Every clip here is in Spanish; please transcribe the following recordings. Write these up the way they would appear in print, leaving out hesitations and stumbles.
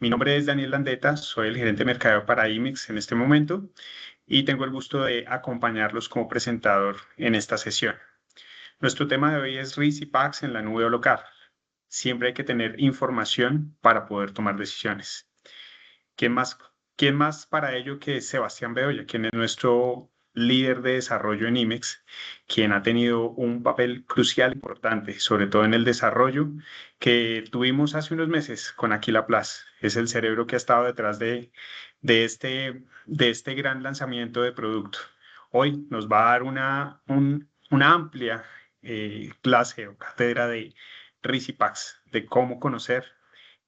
Mi nombre es Daniel Landeta, soy el gerente de mercadeo para IMEX en este momento y tengo el gusto de acompañarlos como presentador en esta sesión. Nuestro tema de hoy es RIS y PACS en la nube o local. Siempre hay que tener información para poder tomar decisiones. ¿Quién más, quién más para ello que Sebastián Bedoya, quien es nuestro líder de desarrollo en IMEX, quien ha tenido un papel crucial importante, sobre todo en el desarrollo que tuvimos hace unos meses con Aquila Plus? Es el cerebro que ha estado detrás de este gran lanzamiento de producto. Hoy nos va a dar una amplia clase o cátedra de RISIPAX, de cómo conocer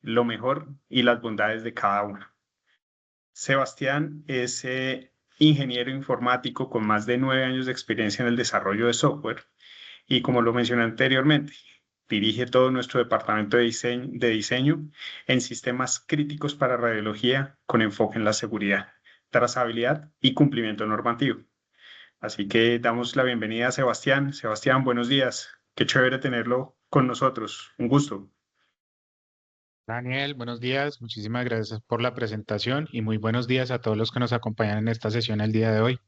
lo mejor y las bondades de cada uno. Sebastián es ingeniero informático con más de 9 años de experiencia en el desarrollo de software y, como lo mencioné anteriormente, dirige todo nuestro departamento de diseño en sistemas críticos para radiología con enfoque en la seguridad, trazabilidad y cumplimiento normativo. Así que damos la bienvenida a Sebastián. Sebastián, buenos días. Qué chévere tenerlo con nosotros. Un gusto. Daniel, buenos días. Muchísimas gracias por la presentación y muy buenos días a todos los que nos acompañan en esta sesión el día de hoy.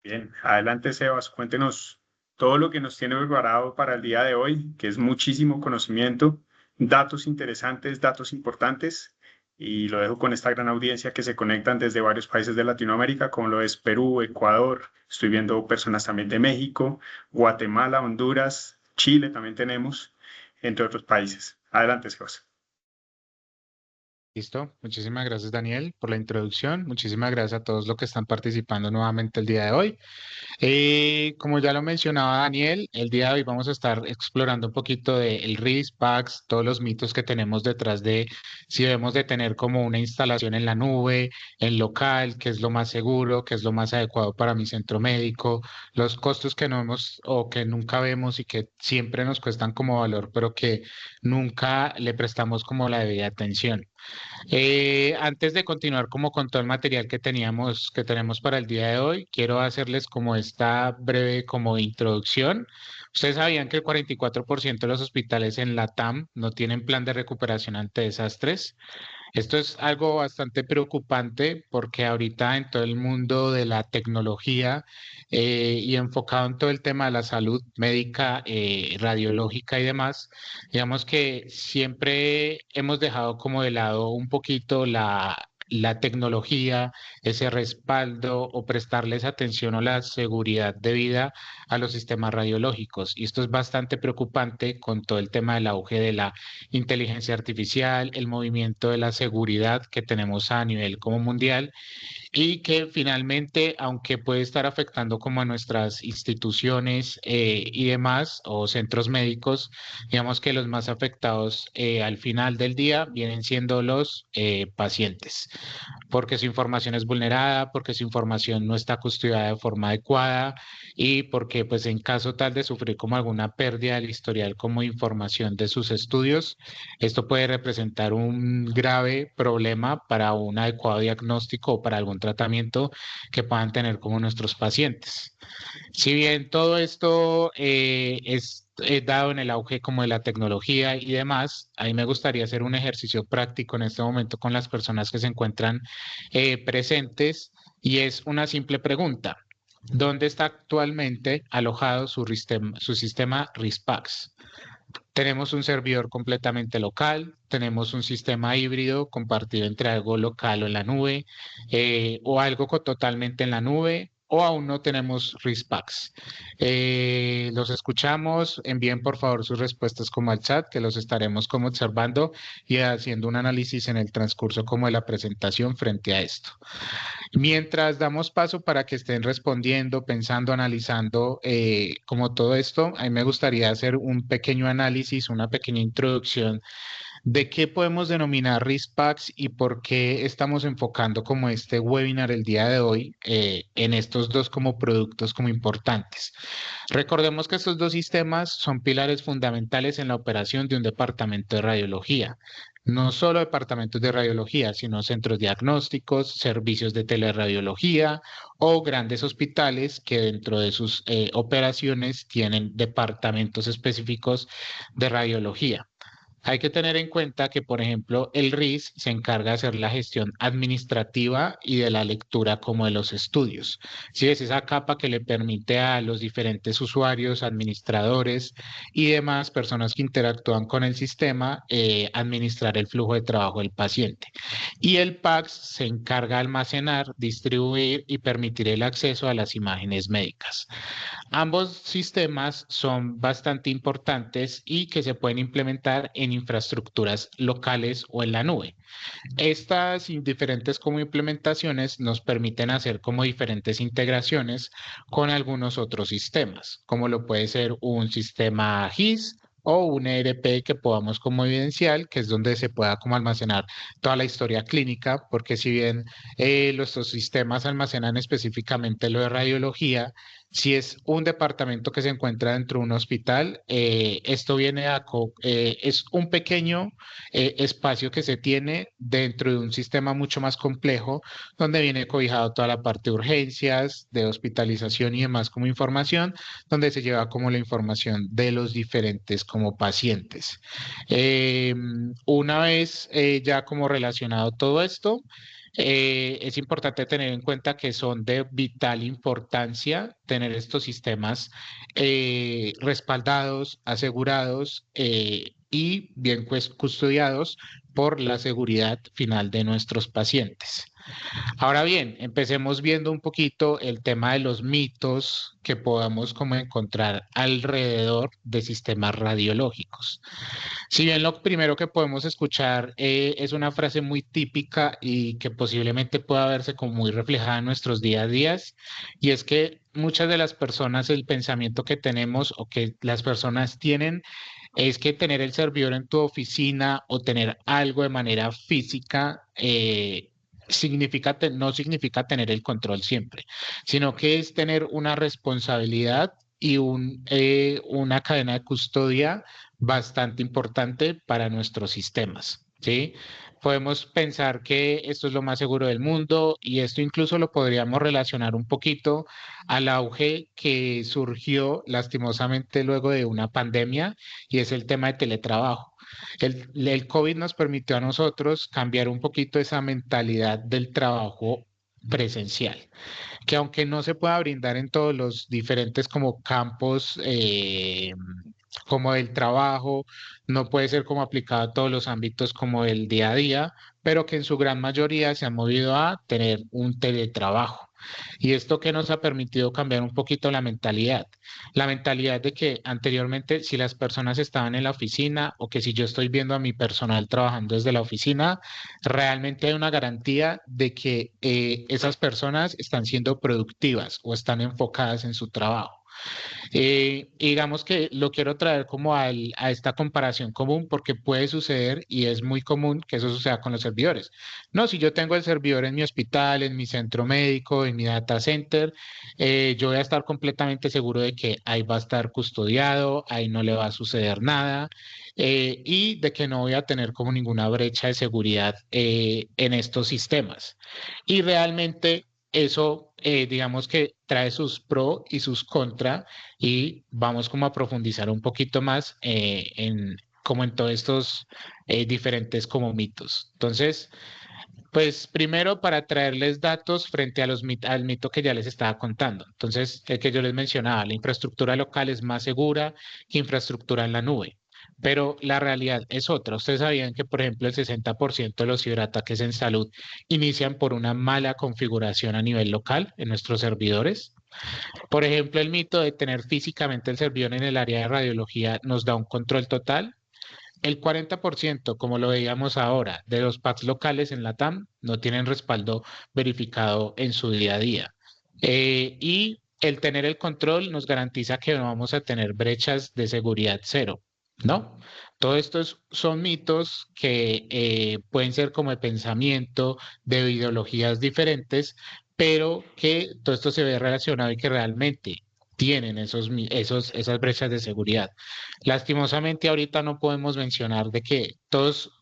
Bien, adelante, Sebas, cuéntenos todo lo que nos tiene preparado para el día de hoy, que es muchísimo conocimiento, datos interesantes, datos importantes, y lo dejo con esta gran audiencia que se conectan desde varios países de Latinoamérica, como lo es Perú, Ecuador, estoy viendo personas también de México, Guatemala, Honduras, Chile también tenemos, entre otros países. Adelante, Sebas. Listo. Muchísimas gracias, Daniel, por la introducción. Muchísimas gracias a todos los que están participando nuevamente el día de hoy. Como ya lo mencionaba Daniel, el día de hoy vamos a estar explorando un poquito del RIS, PACS, todos los mitos que tenemos detrás de si debemos de tener como una instalación en la nube, en local, qué es lo más seguro, qué es lo más adecuado para mi centro médico, los costos que no vemos o que nunca vemos y que siempre nos cuestan como valor, pero que nunca le prestamos como la debida atención. Antes de continuar como con todo el material que tenemos para el día de hoy, quiero hacerles como esta breve como introducción. Ustedes sabían que el 44% de los hospitales en LATAM no tienen plan de recuperación ante desastres. Esto es algo bastante preocupante porque ahorita en todo el mundo de la tecnología y enfocado en todo el tema de la salud médica, radiológica y demás, digamos que siempre hemos dejado como de lado un poquito la tecnología, ese respaldo o prestarles atención a la seguridad debida a los sistemas radiológicos. Y esto es bastante preocupante con todo el tema del auge de la inteligencia artificial, el movimiento de la seguridad que tenemos a nivel como mundial y que finalmente, aunque puede estar afectando como a nuestras instituciones y demás, o centros médicos, digamos que los más afectados al final del día vienen siendo los pacientes, porque su información es vulnerada, porque su información no está custodiada de forma adecuada y porque pues en caso tal de sufrir como alguna pérdida del historial como información de sus estudios, esto puede representar un grave problema para un adecuado diagnóstico o para algún tratamiento que puedan tener como nuestros pacientes. Si bien todo esto es dado en el auge como de la tecnología y demás, a mí me gustaría hacer un ejercicio práctico en este momento con las personas que se encuentran presentes y es una simple pregunta. ¿Dónde está actualmente alojado su sistema RISPAX? Tenemos un servidor completamente local, tenemos un sistema híbrido compartido entre algo local o en la nube, o algo totalmente en la nube, o aún no tenemos RISPACs. Los escuchamos, envíen por favor sus respuestas como al chat, que los estaremos como observando y haciendo un análisis en el transcurso como de la presentación frente a esto. Mientras damos paso para que estén respondiendo, pensando, analizando como todo esto, a mí me gustaría hacer un pequeño análisis, una pequeña introducción de qué podemos denominar RISPACs y por qué estamos enfocando como este webinar el día de hoy en estos dos como productos como importantes. Recordemos que estos dos sistemas son pilares fundamentales en la operación de un departamento de radiología. No solo departamentos de radiología, sino centros diagnósticos, servicios de teleradiología o grandes hospitales que dentro de sus operaciones tienen departamentos específicos de radiología. Hay que tener en cuenta que, por ejemplo, el RIS se encarga de hacer la gestión administrativa y de la lectura como de los estudios. Sí, es esa capa que le permite a los diferentes usuarios, administradores y demás personas que interactúan con el sistema administrar el flujo de trabajo del paciente. Y el PACS se encarga de almacenar, distribuir y permitir el acceso a las imágenes médicas. Ambos sistemas son bastante importantes y que se pueden implementar en infraestructuras locales o en la nube. Estas diferentes como implementaciones nos permiten hacer como diferentes integraciones con algunos otros sistemas, como lo puede ser un sistema GIS o un ERP que podamos como evidenciar, que es donde se pueda como almacenar toda la historia clínica, porque si bien nuestros sistemas almacenan específicamente lo de radiología, si es un departamento que se encuentra dentro de un hospital, esto viene es un pequeño espacio que se tiene dentro de un sistema mucho más complejo, donde viene cobijado toda la parte de urgencias, de hospitalización y demás como información, donde se lleva como la información de los diferentes como pacientes. Eh, una vez ya como relacionado todo esto, es importante tener en cuenta que son de vital importancia tener estos sistemas respaldados, asegurados y bien custodiados por la seguridad final de nuestros pacientes. Ahora bien, empecemos viendo un poquito el tema de los mitos que podamos como encontrar alrededor de sistemas radiológicos. Si bien lo primero que podemos escuchar es una frase muy típica y que posiblemente pueda verse como muy reflejada en nuestros día a días, y es que muchas de las personas, el pensamiento que tenemos o que las personas tienen es que tener el servidor en tu oficina o tener algo de manera física no significa tener el control siempre, sino que es tener una responsabilidad y una cadena de custodia bastante importante para nuestros sistemas, ¿sí? Podemos pensar que esto es lo más seguro del mundo y esto incluso lo podríamos relacionar un poquito al auge que surgió lastimosamente luego de una pandemia y es el tema de teletrabajo. El COVID nos permitió a nosotros cambiar un poquito esa mentalidad del trabajo presencial, que aunque no se pueda brindar en todos los diferentes como campos como el trabajo, no puede ser como aplicado a todos los ámbitos como el día a día, pero que en su gran mayoría se han movido a tener un teletrabajo. Y esto que nos ha permitido cambiar un poquito la mentalidad de que anteriormente si las personas estaban en la oficina o que si yo estoy viendo a mi personal trabajando desde la oficina, realmente hay una garantía de que esas personas están siendo productivas o están enfocadas en su trabajo. Digamos que lo quiero traer como a esta comparación común porque puede suceder y es muy común que eso suceda con los servidores. No, si yo tengo el servidor en mi hospital, en mi centro médico, en mi data center, yo voy a estar completamente seguro de que ahí va a estar custodiado, ahí no le va a suceder nada y de que no voy a tener como ninguna brecha de seguridad en estos sistemas. Y realmente eso, digamos que trae sus pro y sus contra y vamos como a profundizar un poquito más como en todos estos diferentes como mitos. Entonces, pues primero para traerles datos frente a al mito que ya les estaba contando. Entonces, el que yo les mencionaba, la infraestructura local es más segura que infraestructura en la nube. Pero la realidad es otra. Ustedes sabían que, por ejemplo, el 60% de los ciberataques en salud inician por una mala configuración a nivel local en nuestros servidores. Por ejemplo, el mito de tener físicamente el servidor en el área de radiología nos da un control total. El 40%, como lo veíamos ahora, de los packs locales en la TAM no tienen respaldo verificado en su día a día. Y el tener el control nos garantiza que no vamos a tener brechas de seguridad cero, ¿no? Todo esto son mitos que pueden ser como de pensamiento, de ideologías diferentes, pero que todo esto se ve relacionado y que realmente tienen esas brechas de seguridad. Lastimosamente, ahorita no podemos mencionar de que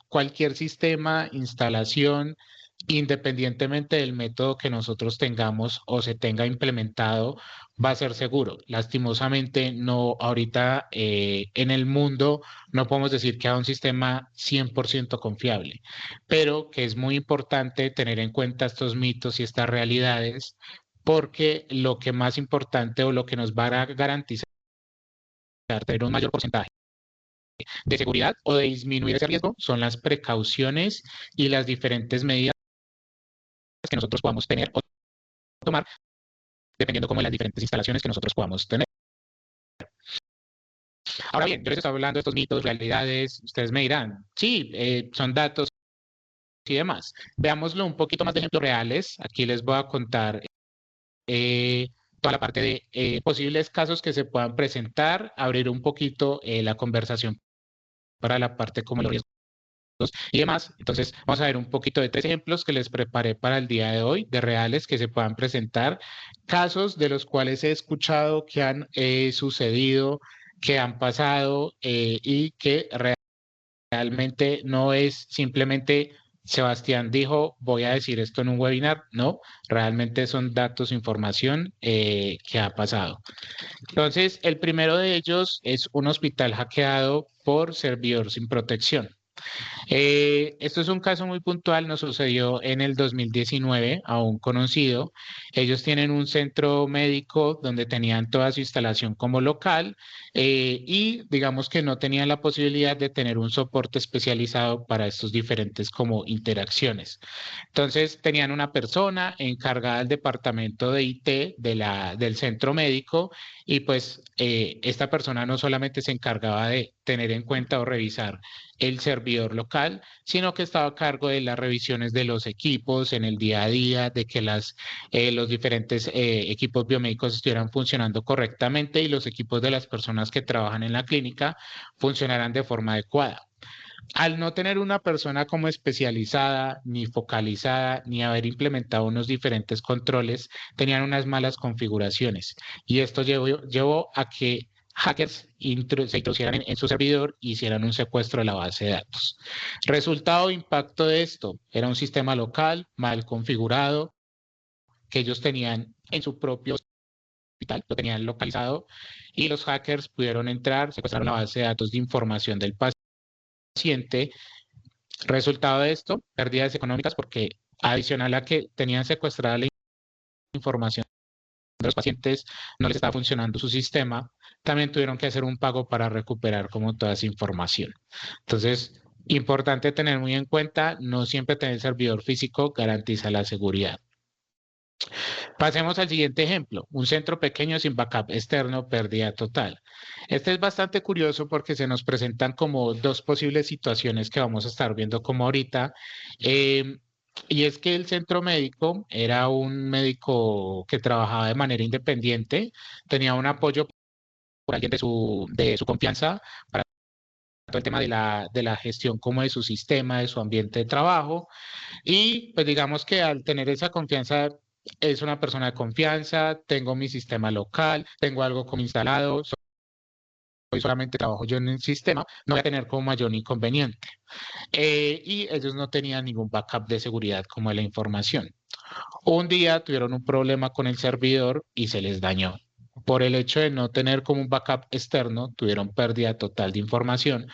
cualquier sistema, instalación, independientemente del método que nosotros tengamos o se tenga implementado, va a ser seguro. Lastimosamente, no, ahorita en el mundo no podemos decir que haya un sistema 100% confiable, pero que es muy importante tener en cuenta estos mitos y estas realidades, porque lo que más importante o lo que nos va a garantizar tener un mayor porcentaje de seguridad o de disminuir ese riesgo son las precauciones y las diferentes medidas que nosotros podamos tener o tomar, dependiendo como de las diferentes instalaciones que nosotros podamos tener. Ahora bien, yo les estoy hablando de estos mitos, realidades, ustedes me dirán, sí, son datos y demás. Veámoslo un poquito más de ejemplos reales. Aquí les voy a contar eh, toda la parte de posibles casos que se puedan presentar, abrir un poquito la conversación para la parte como los riesgos y demás. Entonces, vamos a ver un poquito de 3 ejemplos que les preparé para el día de hoy, de reales que se puedan presentar, casos de los cuales he escuchado que han sucedido, que han pasado y que realmente no es simplemente Sebastián dijo, voy a decir esto en un webinar. No, realmente son datos, información que ha pasado. Entonces, el primero de ellos es un hospital hackeado por servidor sin protección. Esto es un caso muy puntual, nos sucedió en el 2019 a un conocido. Ellos tienen un centro médico donde tenían toda su instalación como local y digamos que no tenían la posibilidad de tener un soporte especializado para estos diferentes como interacciones. Entonces tenían una persona encargada del departamento de IT del centro médico y pues esta persona no solamente se encargaba de tener en cuenta o revisar el servidor local, sino que estaba a cargo de las revisiones de los equipos en el día a día, de que los diferentes equipos biomédicos estuvieran funcionando correctamente y los equipos de las personas que trabajan en la clínica funcionaran de forma adecuada. Al no tener una persona como especializada, ni focalizada, ni haber implementado unos diferentes controles, tenían unas malas configuraciones. Y esto llevó a que hackers se introducieran en su servidor e hicieran un secuestro de la base de datos. Resultado o impacto de esto, era un sistema local mal configurado que ellos tenían en su propio hospital, lo tenían localizado y los hackers pudieron entrar, secuestraron la base de datos de información del paciente. Resultado de esto, pérdidas económicas porque adicional a que tenían secuestrada la información de los pacientes, no les estaba funcionando su sistema, también tuvieron que hacer un pago para recuperar como toda esa información. Entonces, importante tener muy en cuenta, no siempre tener servidor físico garantiza la seguridad. Pasemos al siguiente ejemplo, un centro pequeño sin backup externo, pérdida total. Este es bastante curioso porque se nos presentan como dos posibles situaciones que vamos a estar viendo como ahorita. Eh, y es que el centro médico era un médico que trabajaba de manera independiente, tenía un apoyo por alguien de su confianza para todo el tema de la gestión como de su sistema, de su ambiente de trabajo. Y pues digamos que al tener esa confianza, es una persona de confianza, tengo mi sistema local, tengo algo como instalado, hoy solamente trabajo yo en el sistema, no voy a tener como mayor inconveniente. Y ellos no tenían ningún backup de seguridad como de la información. Un día tuvieron un problema con el servidor y se les dañó. Por el hecho de no tener como un backup externo, tuvieron pérdida total de información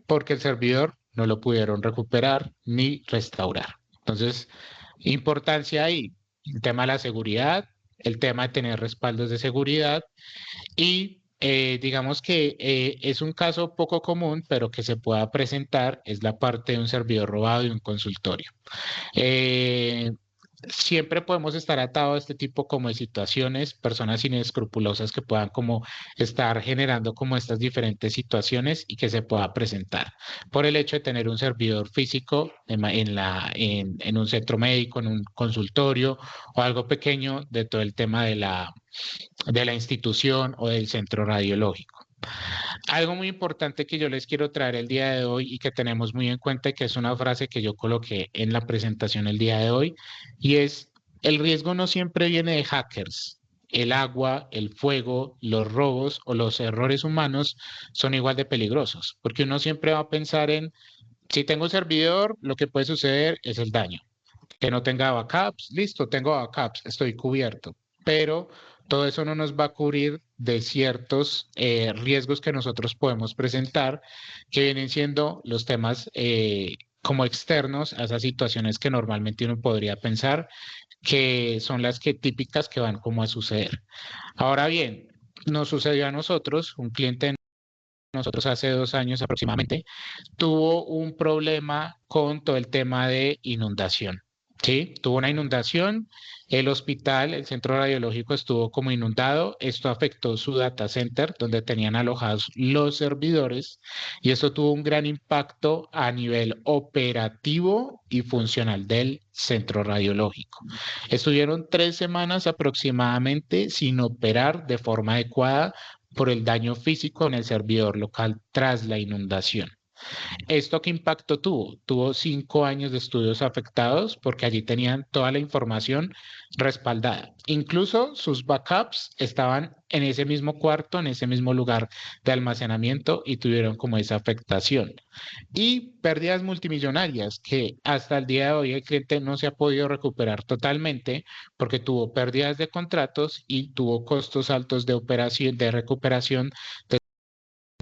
porque el servidor no lo pudieron recuperar ni restaurar. Entonces, importancia ahí, el tema de la seguridad, el tema de tener respaldos de seguridad y digamos que es un caso poco común, pero que se pueda presentar, es la parte de un servidor robado y un consultorio. Eh, Siempre podemos estar atados a este tipo como de situaciones, personas inescrupulosas que puedan como estar generando como estas diferentes situaciones y que se pueda presentar por el hecho de tener un servidor físico en un centro médico, en un consultorio o algo pequeño de todo el tema de la institución o del centro radiológico. Algo muy importante que yo les quiero traer el día de hoy y que tenemos muy en cuenta y que es una frase que yo coloqué en la presentación el día de hoy y es, el riesgo no siempre viene de hackers. El agua, el fuego, los robos o los errores humanos son igual de peligrosos, porque uno siempre va a pensar en, si tengo un servidor, lo que puede suceder es el daño. Que no tenga backups, listo, tengo backups, estoy cubierto. Pero todo eso no nos va a cubrir de ciertos riesgos que nosotros podemos presentar, que vienen siendo los temas como externos a esas situaciones que normalmente uno podría pensar que son las que típicas que van como a suceder. Ahora bien, nos sucedió a nosotros, un cliente de nosotros hace 2 años aproximadamente, tuvo un problema con todo el tema de inundación. Sí, tuvo una inundación, el hospital, el centro radiológico estuvo como inundado, esto afectó su data center donde tenían alojados los servidores y esto tuvo un gran impacto a nivel operativo y funcional del centro radiológico. Estuvieron 3 semanas aproximadamente sin operar de forma adecuada por el daño físico en el servidor local tras la inundación. ¿Esto qué impacto tuvo? Tuvo 5 años de estudios afectados porque allí tenían toda la información respaldada. Incluso sus backups estaban en ese mismo cuarto, en ese mismo lugar de almacenamiento y tuvieron como esa afectación. Y pérdidas multimillonarias que hasta el día de hoy el cliente no se ha podido recuperar totalmente porque tuvo pérdidas de contratos y tuvo costos altos de operación, de recuperación de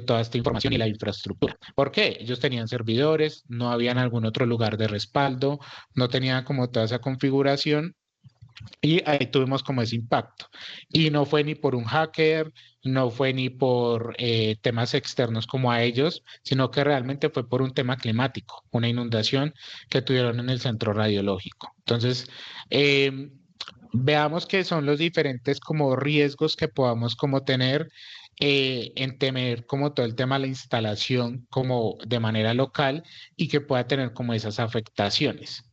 toda esta información y la infraestructura. ¿Por qué? Ellos tenían servidores, no habían algún otro lugar de respaldo, no tenían como toda esa configuración y ahí tuvimos como ese impacto. Y no fue ni por un hacker, no fue ni por temas externos como a ellos, sino que realmente fue por un tema climático, una inundación que tuvieron en el centro radiológico. Entonces, veamos qué son los diferentes como riesgos que podamos como tener en tener como todo el tema de la instalación como de manera local y que pueda tener como esas afectaciones.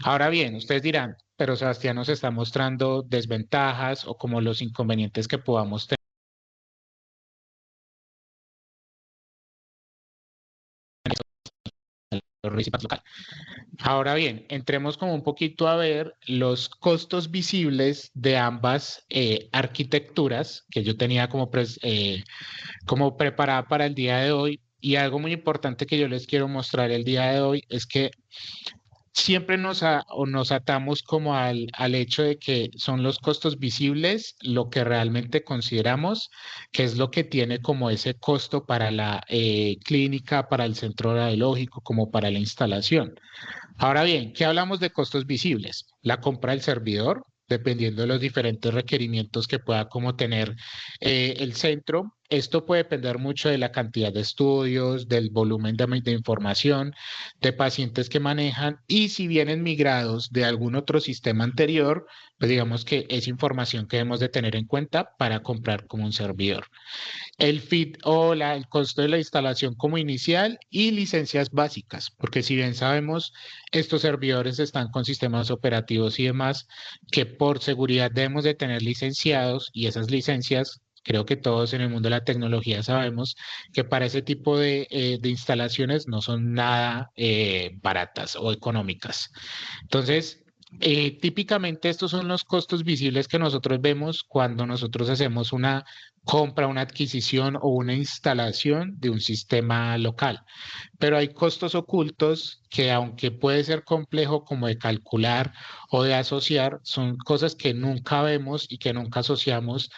Ahora bien, ustedes dirán, pero Sebastián nos está mostrando desventajas o como los inconvenientes que podamos tener en los riesgos local. Ahora bien, entremos como un poquito a ver los costos visibles de ambas arquitecturas que yo tenía como preparada para el día de hoy. Y algo muy importante que yo les quiero mostrar el día de hoy es que siempre nos atamos como al hecho de que son los costos visibles lo que realmente consideramos que es lo que tiene como ese costo para la clínica, para el centro radiológico, como para la instalación. Ahora bien, ¿qué hablamos de costos visibles? La compra del servidor, dependiendo de los diferentes requerimientos que pueda como tener el centro. Esto puede depender mucho de la cantidad de estudios, del volumen de información, de pacientes que manejan y si vienen migrados de algún otro sistema anterior, pues digamos que es información que debemos de tener en cuenta para comprar como un servidor. El FIT o el costo de la instalación como inicial y licencias básicas, porque si bien sabemos, estos servidores están con sistemas operativos y demás, que por seguridad debemos de tener licenciados y esas licencias, creo que todos en el mundo de la tecnología sabemos que para ese tipo de instalaciones no son nada baratas o económicas. Entonces, típicamente estos son los costos visibles que nosotros vemos cuando nosotros hacemos una compra, una adquisición o una instalación de un sistema local. Pero hay costos ocultos que aunque puede ser complejo como de calcular o de asociar, son cosas que nunca vemos y que nunca asociamos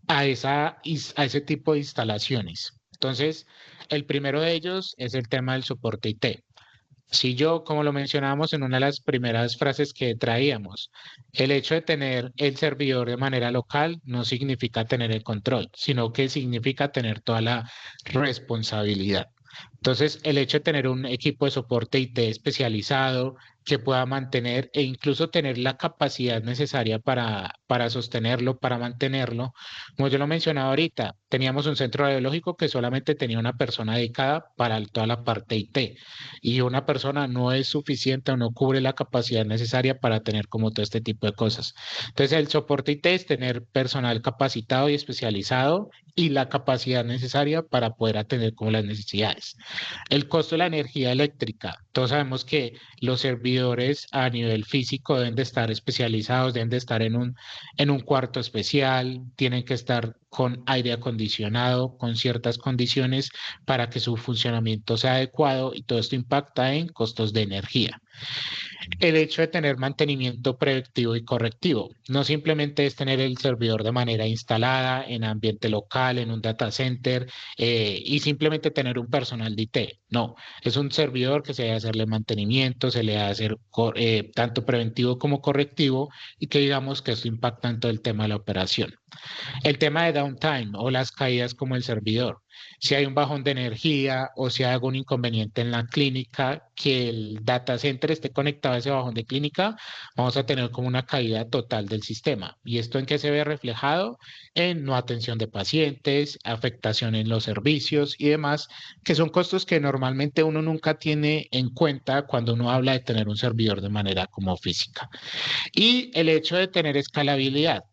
a ese tipo de instalaciones. Entonces, el primero de ellos es el tema del soporte IT. Si yo, como lo mencionábamos en una de las primeras frases que traíamos, el hecho de tener el servidor de manera local no significa tener el control, sino que significa tener toda la responsabilidad. Entonces, el hecho de tener un equipo de soporte IT especializado que pueda mantener e incluso tener la capacidad necesaria para sostenerlo, para mantenerlo. Como yo lo mencionaba ahorita, teníamos un centro radiológico que solamente tenía una persona dedicada para toda la parte IT y una persona no es suficiente o no cubre la capacidad necesaria para tener como todo este tipo de cosas. Entonces, el soporte IT es tener personal capacitado y especializado y la capacidad necesaria para poder atender como las necesidades. El costo de la energía eléctrica. Todos sabemos que los servidores a nivel físico deben de estar especializados, deben de estar en un cuarto especial, tienen que estar con aire acondicionado, con ciertas condiciones para que su funcionamiento sea adecuado y todo esto impacta en costos de energía. El hecho de tener mantenimiento preventivo y correctivo. No simplemente es tener el servidor de manera instalada en ambiente local, en un data center y simplemente tener un personal de IT. No, es un servidor que se debe hacerle mantenimiento, se le debe hacer tanto preventivo como correctivo y que digamos que esto impacta en todo el tema de la operación. El tema de downtime o las caídas como el servidor. Si hay un bajón de energía o si hay algún inconveniente en la clínica, que el data center esté conectado a ese bajón de clínica, vamos a tener como una caída total del sistema. ¿Y esto en qué se ve reflejado? En no atención de pacientes, afectación en los servicios y demás, que son costos que normalmente uno nunca tiene en cuenta cuando uno habla de tener un servidor de manera como física. Y el hecho de tener escalabilidad.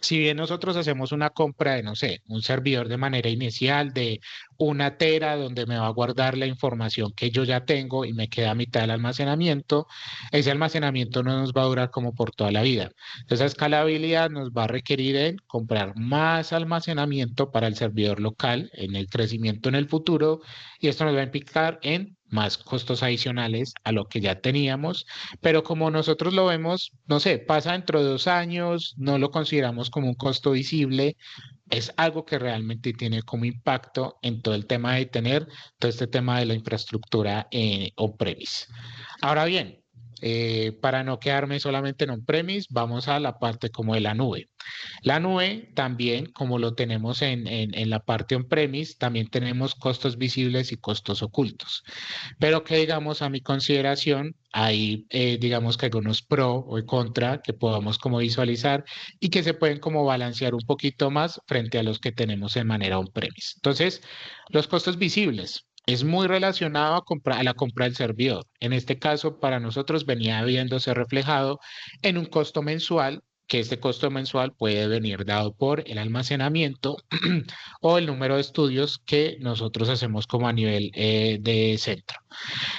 Si bien nosotros hacemos una compra de, no sé, un servidor de manera inicial de 1 tera donde me va a guardar la información que yo ya tengo y me queda a mitad del almacenamiento, ese almacenamiento no nos va a durar como por toda la vida. Entonces, esa escalabilidad nos va a requerir en comprar más almacenamiento para el servidor local en el crecimiento en el futuro y esto nos va a implicar en más costos adicionales a lo que ya teníamos, pero como nosotros lo vemos, no sé, pasa dentro de 2 años, no lo consideramos como un costo visible, es algo que realmente tiene como impacto en todo el tema de tener todo este tema de la infraestructura on-premise. Ahora bien, para no quedarme solamente en on-premise, vamos a la parte como de la nube. La nube también, como lo tenemos en la parte on-premise, también tenemos costos visibles y costos ocultos. Pero que digamos a mi consideración, hay digamos que algunos pro o contra que podamos como visualizar y que se pueden como balancear un poquito más frente a los que tenemos en manera on-premise. Entonces, los costos visibles. Es muy relacionado a la compra del servidor. En este caso, para nosotros venía viéndose reflejado en un costo mensual, que este costo mensual puede venir dado por el almacenamiento o el número de estudios que nosotros hacemos como a nivel de centro.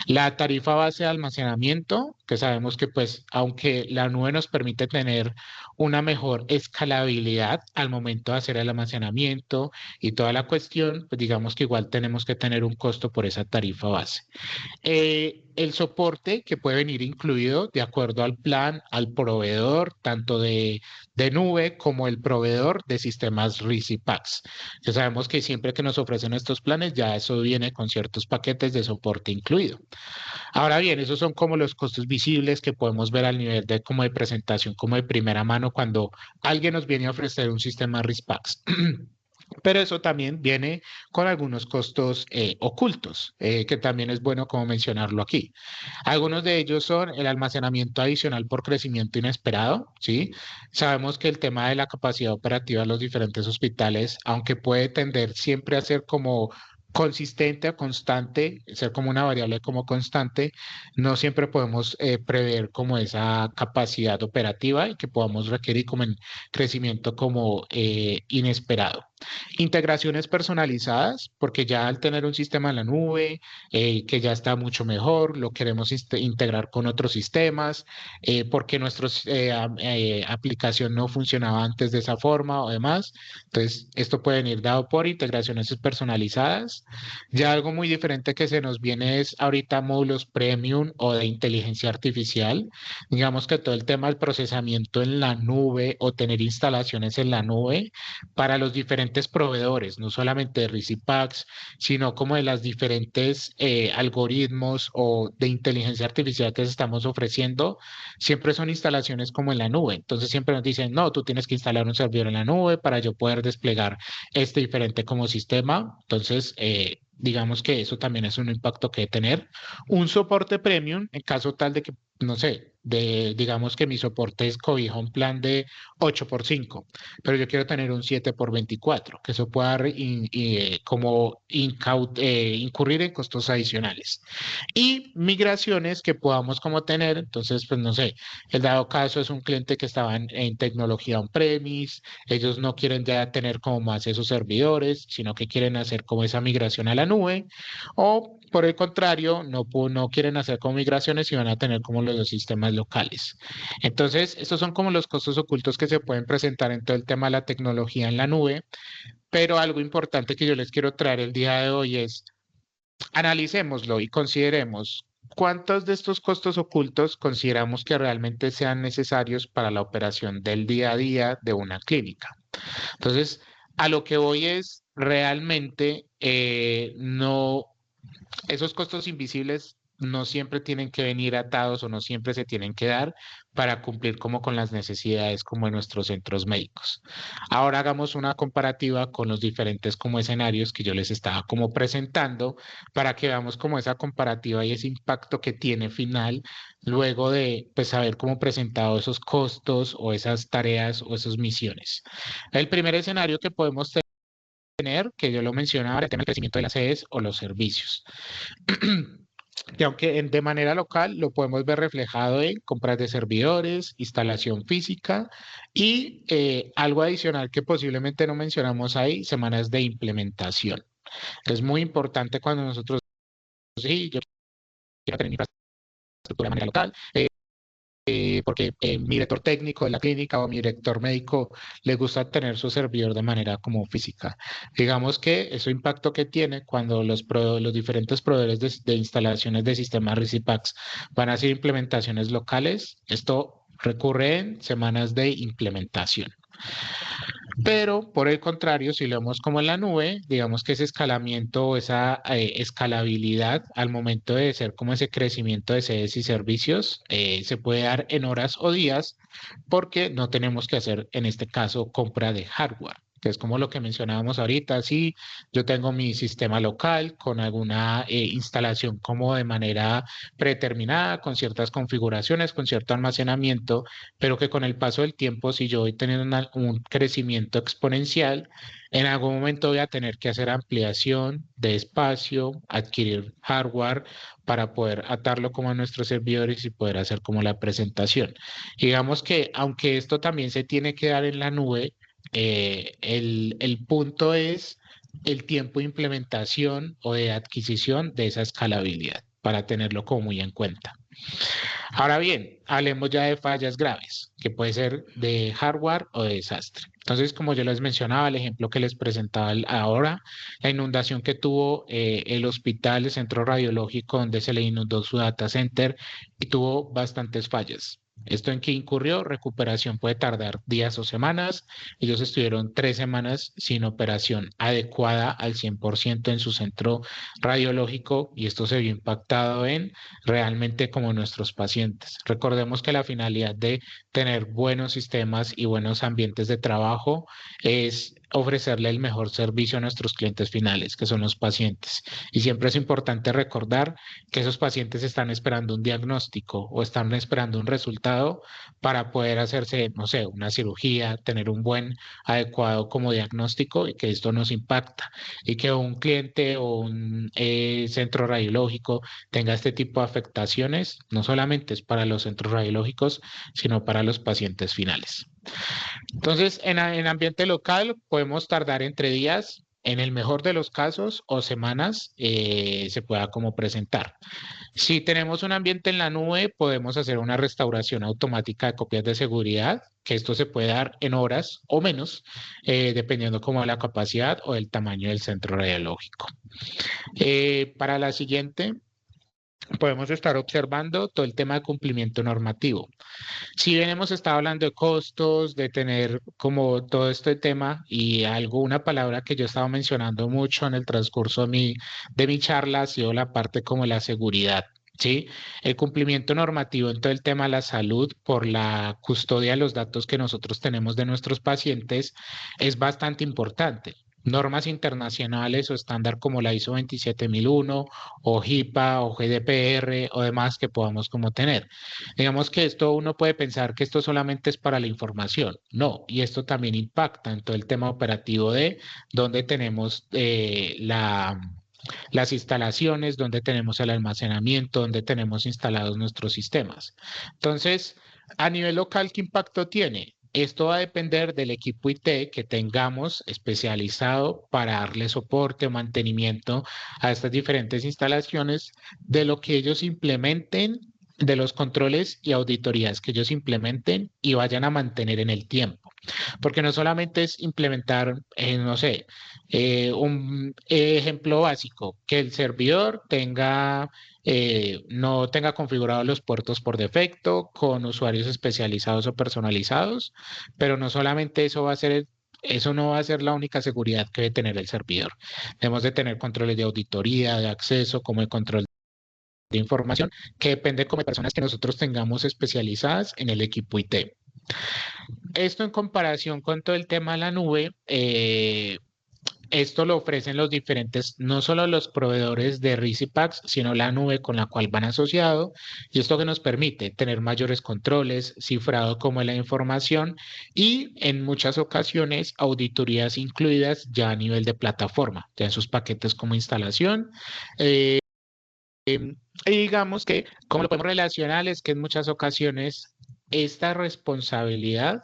La tarifa base de almacenamiento, que sabemos que pues aunque la nube nos permite tener una mejor escalabilidad al momento de hacer el almacenamiento y toda la cuestión, pues digamos que igual tenemos que tener un costo por esa tarifa base. El soporte que puede venir incluido de acuerdo al plan, al proveedor, tanto de nube como el proveedor de sistemas RIS y PACS. Ya sabemos que siempre que nos ofrecen estos planes, ya eso viene con ciertos paquetes de soporte incluido. Ahora bien, esos son como los costos visibles que podemos ver al nivel de como de presentación, como de primera mano cuando alguien nos viene a ofrecer un sistema RIS PACS. Pero eso también viene con algunos costos ocultos, que también es bueno como mencionarlo aquí. Algunos de ellos son el almacenamiento adicional por crecimiento inesperado, ¿sí? Sabemos que el tema de la capacidad operativa de los diferentes hospitales, aunque puede tender siempre a ser como consistente o constante, ser como una variable como constante, no siempre podemos prever como esa capacidad operativa y que podamos requerir como en crecimiento como inesperado. Integraciones personalizadas, porque ya al tener un sistema en la nube, que ya está mucho mejor, lo queremos integrar con otros sistemas, porque nuestra aplicación no funcionaba antes de esa forma o demás. Entonces, esto puede venir dado por integraciones personalizadas. Ya algo muy diferente que se nos viene es ahorita módulos premium o de inteligencia artificial. Digamos que todo el tema del procesamiento en la nube o tener instalaciones en la nube para los diferentes proveedores, no solamente de Risipax, sino como de las diferentes algoritmos o de inteligencia artificial que estamos ofreciendo, siempre son instalaciones como en la nube. Entonces siempre nos dicen, no, tú tienes que instalar un servidor en la nube para yo poder desplegar este diferente como sistema. Entonces, digamos que eso también es un impacto que tener. Un soporte premium, en caso tal de que, no sé, digamos que mi soporte es cobija un plan de 8x5, pero yo quiero tener un 7x24, que eso pueda como incurrir en costos adicionales. Y migraciones que podamos como tener, entonces, pues no sé, el dado caso es un cliente que estaba en tecnología on-premise, ellos no quieren ya tener como más esos servidores, sino que quieren hacer como esa migración a la nube, o por el contrario, no quieren hacer como migraciones y van a tener como los dos sistemas locales. Entonces, estos son como los costos ocultos que se pueden presentar en todo el tema de la tecnología en la nube, pero algo importante que yo les quiero traer el día de hoy es analicémoslo y consideremos cuántos de estos costos ocultos consideramos que realmente sean necesarios para la operación del día a día de una clínica. Entonces, a lo que voy es realmente no, esos costos invisibles no siempre tienen que venir atados o no siempre se tienen que dar para cumplir como con las necesidades como en nuestros centros médicos. Ahora hagamos una comparativa con los diferentes como escenarios que yo les estaba como presentando para que veamos como esa comparativa y ese impacto que tiene final luego de pues haber como presentado esos costos o esas tareas o esas misiones. El primer escenario que podemos tener, que yo lo mencionaba, el tema del crecimiento de las sedes o los servicios. Que aunque de manera local lo podemos ver reflejado en compras de servidores, instalación física y algo adicional que posiblemente no mencionamos ahí, semanas de implementación. Es muy importante cuando nosotros, sí, yo quiero tener mi infraestructura de manera local, porque mi director técnico de la clínica o mi director médico le gusta tener su servidor de manera como física. Digamos que eso impacto que tiene cuando los diferentes proveedores de instalaciones de sistemas RISI-PACS van a hacer implementaciones locales, esto recurre en semanas de implementación. Pero por el contrario, si lo vemos como en la nube, digamos que ese escalamiento o esa escalabilidad al momento de ser como ese crecimiento de sedes y servicios se puede dar en horas o días porque no tenemos que hacer en este caso compra de hardware, que es como lo que mencionábamos ahorita. Sí, yo tengo mi sistema local con alguna instalación como de manera predeterminada, con ciertas configuraciones, con cierto almacenamiento, pero que con el paso del tiempo, si yo voy teniendo un crecimiento exponencial, en algún momento voy a tener que hacer ampliación de espacio, adquirir hardware para poder atarlo como a nuestros servidores y poder hacer como la presentación. Digamos que aunque esto también se tiene que dar en la nube, el punto es el tiempo de implementación o de adquisición de esa escalabilidad para tenerlo como muy en cuenta. Ahora bien, hablemos ya de fallas graves, que puede ser de hardware o de desastre. Entonces, como yo les mencionaba, el ejemplo que les presentaba ahora, la inundación que tuvo el hospital, el centro radiológico, donde se le inundó su data center y tuvo bastantes fallas. ¿Esto en qué incurrió? Recuperación puede tardar días o semanas. Ellos estuvieron 3 semanas sin operación adecuada al 100% en su centro radiológico y esto se vio impactado en realmente como nuestros pacientes. Recordemos que la finalidad de tener buenos sistemas y buenos ambientes de trabajo es ofrecerle el mejor servicio a nuestros clientes finales, que son los pacientes. Y siempre es importante recordar que esos pacientes están esperando un diagnóstico o están esperando un resultado para poder hacerse, no sé, una cirugía, tener un buen, adecuado como diagnóstico y que esto nos impacta. Y que un cliente o un centro radiológico tenga este tipo de afectaciones, no solamente es para los centros radiológicos, sino para los pacientes finales. Entonces, en ambiente local podemos tardar entre días, en el mejor de los casos, o semanas, se pueda como presentar. Si tenemos un ambiente en la nube, podemos hacer una restauración automática de copias de seguridad, que esto se puede dar en horas o menos, dependiendo como de la capacidad o el tamaño del centro radiológico. Para la siguiente, podemos estar observando todo el tema de cumplimiento normativo. Si bien hemos estado hablando de costos, de tener como todo este tema y una palabra que yo estaba mencionando mucho en el transcurso de mi charla ha sido la parte como la seguridad. Sí, el cumplimiento normativo en todo el tema de la salud por la custodia de los datos que nosotros tenemos de nuestros pacientes es bastante importante. Normas internacionales o estándar como la ISO 27001 o HIPAA o GDPR o demás que podamos como tener. Digamos que esto uno puede pensar que esto solamente es para la información. No, y esto también impacta en todo el tema operativo de donde tenemos las instalaciones, donde tenemos el almacenamiento, donde tenemos instalados nuestros sistemas. Entonces, a nivel local, ¿qué impacto tiene? Esto va a depender del equipo IT que tengamos especializado para darle soporte o mantenimiento a estas diferentes instalaciones, de lo que ellos implementen, de los controles y auditorías que ellos implementen y vayan a mantener en el tiempo. Porque no solamente es implementar, no sé, un ejemplo básico, que el servidor no tenga configurados los puertos por defecto con usuarios especializados o personalizados, pero no solamente eso no va a ser la única seguridad que debe tener el servidor. Debemos de tener controles de auditoría, de acceso, como el control de información, que depende como de personas que nosotros tengamos especializadas en el equipo IT. Esto en comparación con todo el tema de la nube, esto lo ofrecen los diferentes, no solo los proveedores de Risipax, sino la nube con la cual van asociado, y esto que nos permite tener mayores controles, cifrado como de la información y en muchas ocasiones auditorías incluidas ya a nivel de plataforma, ya en sus paquetes como instalación. Eh, y digamos que, como lo podemos relacionar, es que en muchas ocasiones esta responsabilidad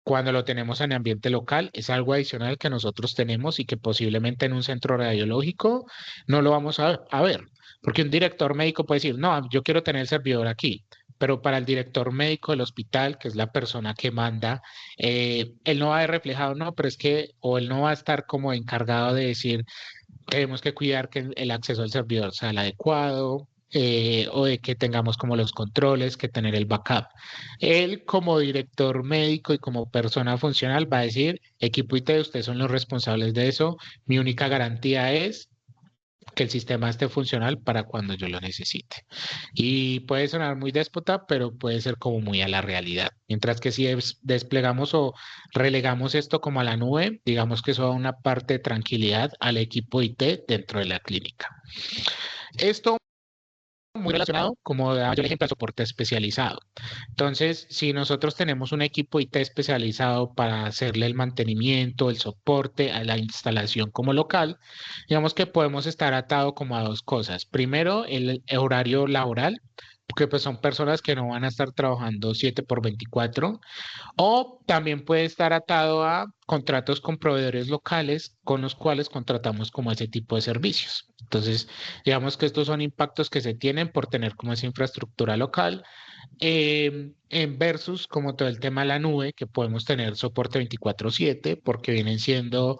cuando lo tenemos en ambiente local, es algo adicional que nosotros tenemos y que posiblemente en un centro radiológico no lo vamos a ver. Porque un director médico puede decir, no, yo quiero tener el servidor aquí, pero para el director médico del hospital, que es la persona que manda, él no va a ver reflejado, no, pero es que, o él no va a estar como encargado de decir, tenemos que cuidar que el acceso al servidor sea el adecuado, o de que tengamos como los controles, que tener el backup. Él como director médico y como persona funcional va a decir, equipo IT, ustedes son los responsables de eso, mi única garantía es que el sistema esté funcional para cuando yo lo necesite. Y puede sonar muy déspota, pero puede ser como muy a la realidad. Mientras que si desplegamos o relegamos esto como a la nube, digamos que eso da una parte de tranquilidad al equipo IT dentro de la clínica. Esto muy relacionado, como daba yo el ejemplo, de soporte especializado. Entonces, si nosotros tenemos un equipo IT especializado para hacerle el mantenimiento, el soporte a la instalación como local, digamos que podemos estar atado como a dos cosas. Primero, el horario laboral, porque pues son personas que no van a estar trabajando 7 por 24, o también puede estar atado a contratos con proveedores locales con los cuales contratamos como ese tipo de servicios. Entonces, digamos que estos son impactos que se tienen por tener como esa infraestructura local, en versus como todo el tema de la nube, que podemos tener soporte 24/7 porque vienen siendo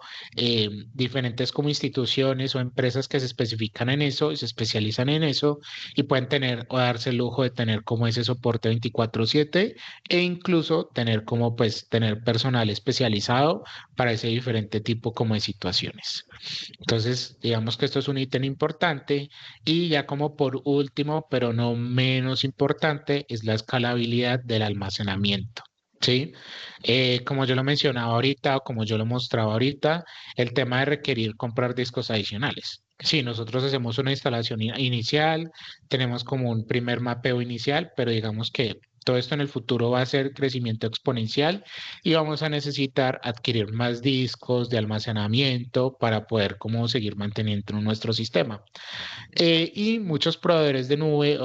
diferentes como instituciones o empresas que se especifican en eso y se especializan en eso y pueden tener o darse el lujo de tener como ese soporte 24/7 e incluso tener como pues tener personal especializado para ese diferente tipo como de situaciones. Entonces, digamos que esto es un ítem importante y ya como por último, pero no menos importante, es la escalabilidad del almacenamiento. ¿Sí? Como yo lo mencionaba ahorita o como yo lo mostraba ahorita, el tema de requerir comprar discos adicionales. Sí, nosotros hacemos una instalación inicial, tenemos como un primer mapeo inicial, pero digamos que todo esto en el futuro va a ser crecimiento exponencial y vamos a necesitar adquirir más discos de almacenamiento para poder como seguir manteniendo nuestro sistema. Y muchos proveedores de nube,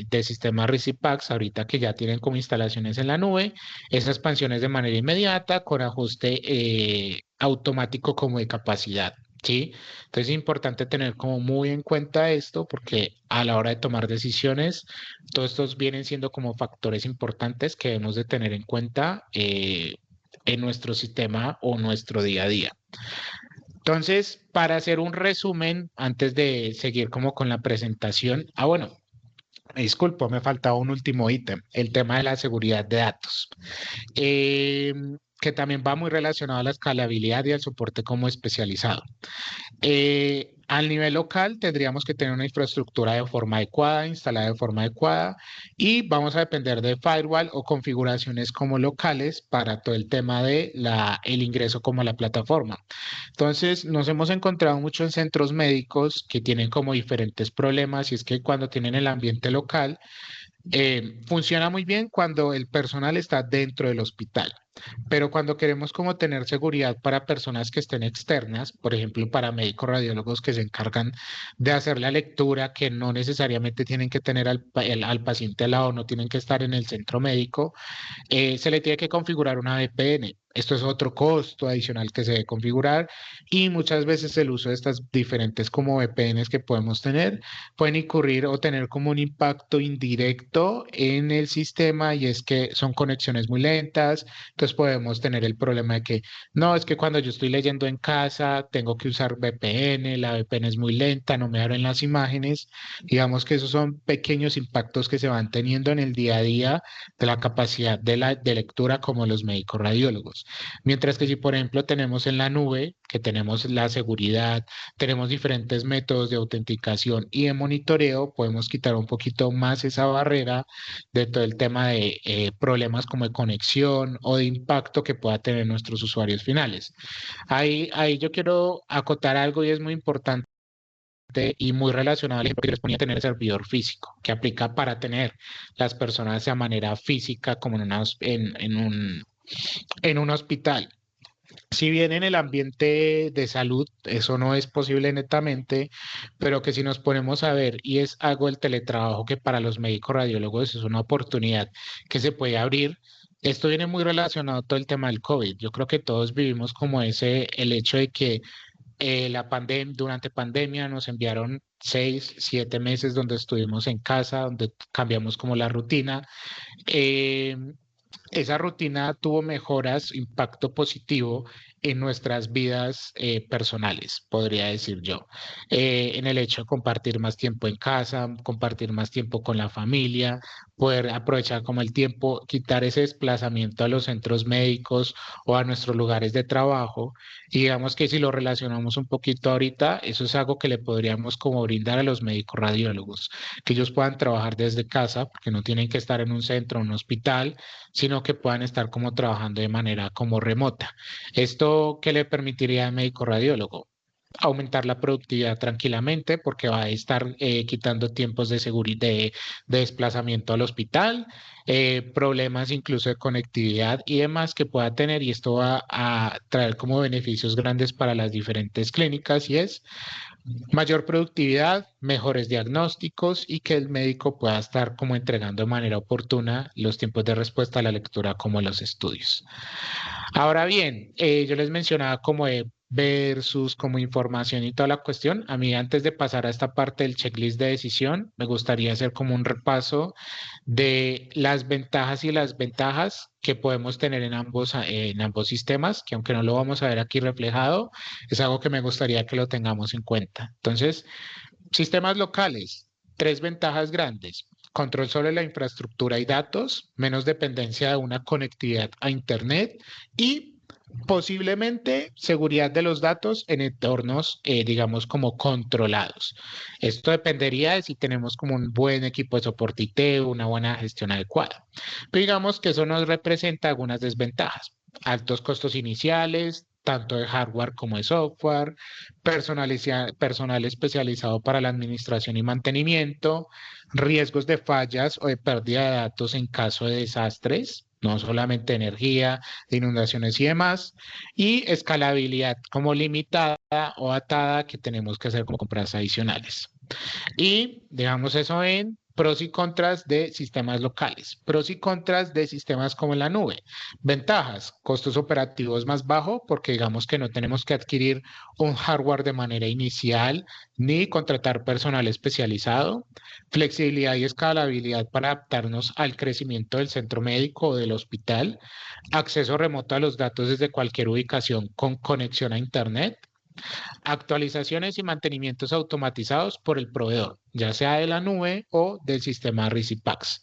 de sistemas RISI-PACS, ahorita que ya tienen como instalaciones en la nube, esas expansiones de manera inmediata con ajuste automático como de capacidad. ¿Sí? Entonces es importante tener como muy en cuenta esto porque a la hora de tomar decisiones, todos estos vienen siendo como factores importantes que debemos de tener en cuenta en nuestro sistema o nuestro día a día. Entonces, para hacer un resumen, antes de seguir como con la presentación, bueno, disculpo, me faltaba un último ítem, el tema de la seguridad de datos, eh, que también va muy relacionado a la escalabilidad y al soporte como especializado. Al nivel local tendríamos que tener una infraestructura de forma adecuada, instalada de forma adecuada y vamos a depender de firewall o configuraciones como locales para todo el tema de el ingreso como a la plataforma. Entonces, nos hemos encontrado mucho en centros médicos que tienen como diferentes problemas y es que cuando tienen el ambiente local, funciona muy bien cuando el personal está dentro del hospital. Pero cuando queremos como tener seguridad para personas que estén externas, por ejemplo, para médicos radiólogos que se encargan de hacer la lectura, que no necesariamente tienen que tener al paciente al lado, no tienen que estar en el centro médico, se le tiene que configurar una VPN. Esto es otro costo adicional que se debe configurar y muchas veces el uso de estas diferentes como VPNs que podemos tener pueden incurrir o tener como un impacto indirecto en el sistema y es que son conexiones muy lentas, entonces podemos tener el problema de que no, es que cuando yo estoy leyendo en casa tengo que usar VPN, la VPN es muy lenta, no me abren las imágenes, digamos que esos son pequeños impactos que se van teniendo en el día a día de la capacidad de lectura como los médicos radiólogos. Mientras que si, por ejemplo, tenemos en la nube, que tenemos la seguridad, tenemos diferentes métodos de autenticación y de monitoreo, podemos quitar un poquito más esa barrera de todo el tema de problemas como de conexión o de impacto que pueda tener nuestros usuarios finales. Ahí yo quiero acotar algo y es muy importante y muy relacionado al ejemplo que les ponía tener el servidor físico, que aplica para tener las personas de manera física como en un hospital. Si bien en el ambiente de salud eso no es posible netamente, pero que si nos ponemos a ver y es algo del teletrabajo que para los médicos radiólogos es una oportunidad que se puede abrir. Esto viene muy relacionado a todo el tema del COVID. Yo creo que todos vivimos como el hecho de que durante pandemia nos enviaron 6, 7 meses donde estuvimos en casa, donde cambiamos como la rutina. Eh, Esa rutina tuvo mejoras, impacto positivo en nuestras vidas personales, podría decir yo. En el hecho de compartir más tiempo en casa, compartir más tiempo con la familia, poder aprovechar como el tiempo, quitar ese desplazamiento a los centros médicos o a nuestros lugares de trabajo. Y digamos que si lo relacionamos un poquito ahorita, eso es algo que le podríamos como brindar a los médicos radiólogos, que ellos puedan trabajar desde casa, porque no tienen que estar en un centro o un hospital, sino que puedan estar como trabajando de manera como remota. ¿Esto qué le permitiría al médico radiólogo? Aumentar la productividad tranquilamente porque va a estar quitando tiempos de seguridad de desplazamiento al hospital, problemas incluso de conectividad y demás que pueda tener y esto va a traer como beneficios grandes para las diferentes clínicas y es mayor productividad, mejores diagnósticos y que el médico pueda estar como entregando de manera oportuna los tiempos de respuesta a la lectura como los estudios. Ahora bien, yo les mencionaba como de versus, como información y toda la cuestión. A mí antes de pasar a esta parte del checklist de decisión, me gustaría hacer como un repaso de las ventajas y las ventajas que podemos tener en ambos sistemas, que aunque no lo vamos a ver aquí reflejado, es algo que me gustaría que lo tengamos en cuenta. Entonces, sistemas locales, tres ventajas grandes. Control sobre la infraestructura y datos, menos dependencia de una conectividad a Internet y posiblemente seguridad de los datos en entornos, digamos, como controlados. Esto dependería de si tenemos como un buen equipo de soporte IT, una buena gestión adecuada. Pero digamos que eso nos representa algunas desventajas. Altos costos iniciales, tanto de hardware como de software, personal especializado para la administración y mantenimiento, riesgos de fallas o de pérdida de datos en caso de desastres, no solamente de energía, de inundaciones y demás, y escalabilidad como limitada o atada que tenemos que hacer como compras adicionales. Y digamos eso en pros y contras de sistemas locales, pros y contras de sistemas como en la nube. Ventajas, costos operativos más bajos porque digamos que no tenemos que adquirir un hardware de manera inicial ni contratar personal especializado. Flexibilidad y escalabilidad para adaptarnos al crecimiento del centro médico o del hospital. Acceso remoto a los datos desde cualquier ubicación con conexión a Internet, actualizaciones y mantenimientos automatizados por el proveedor, ya sea de la nube o del sistema RISI-PACS.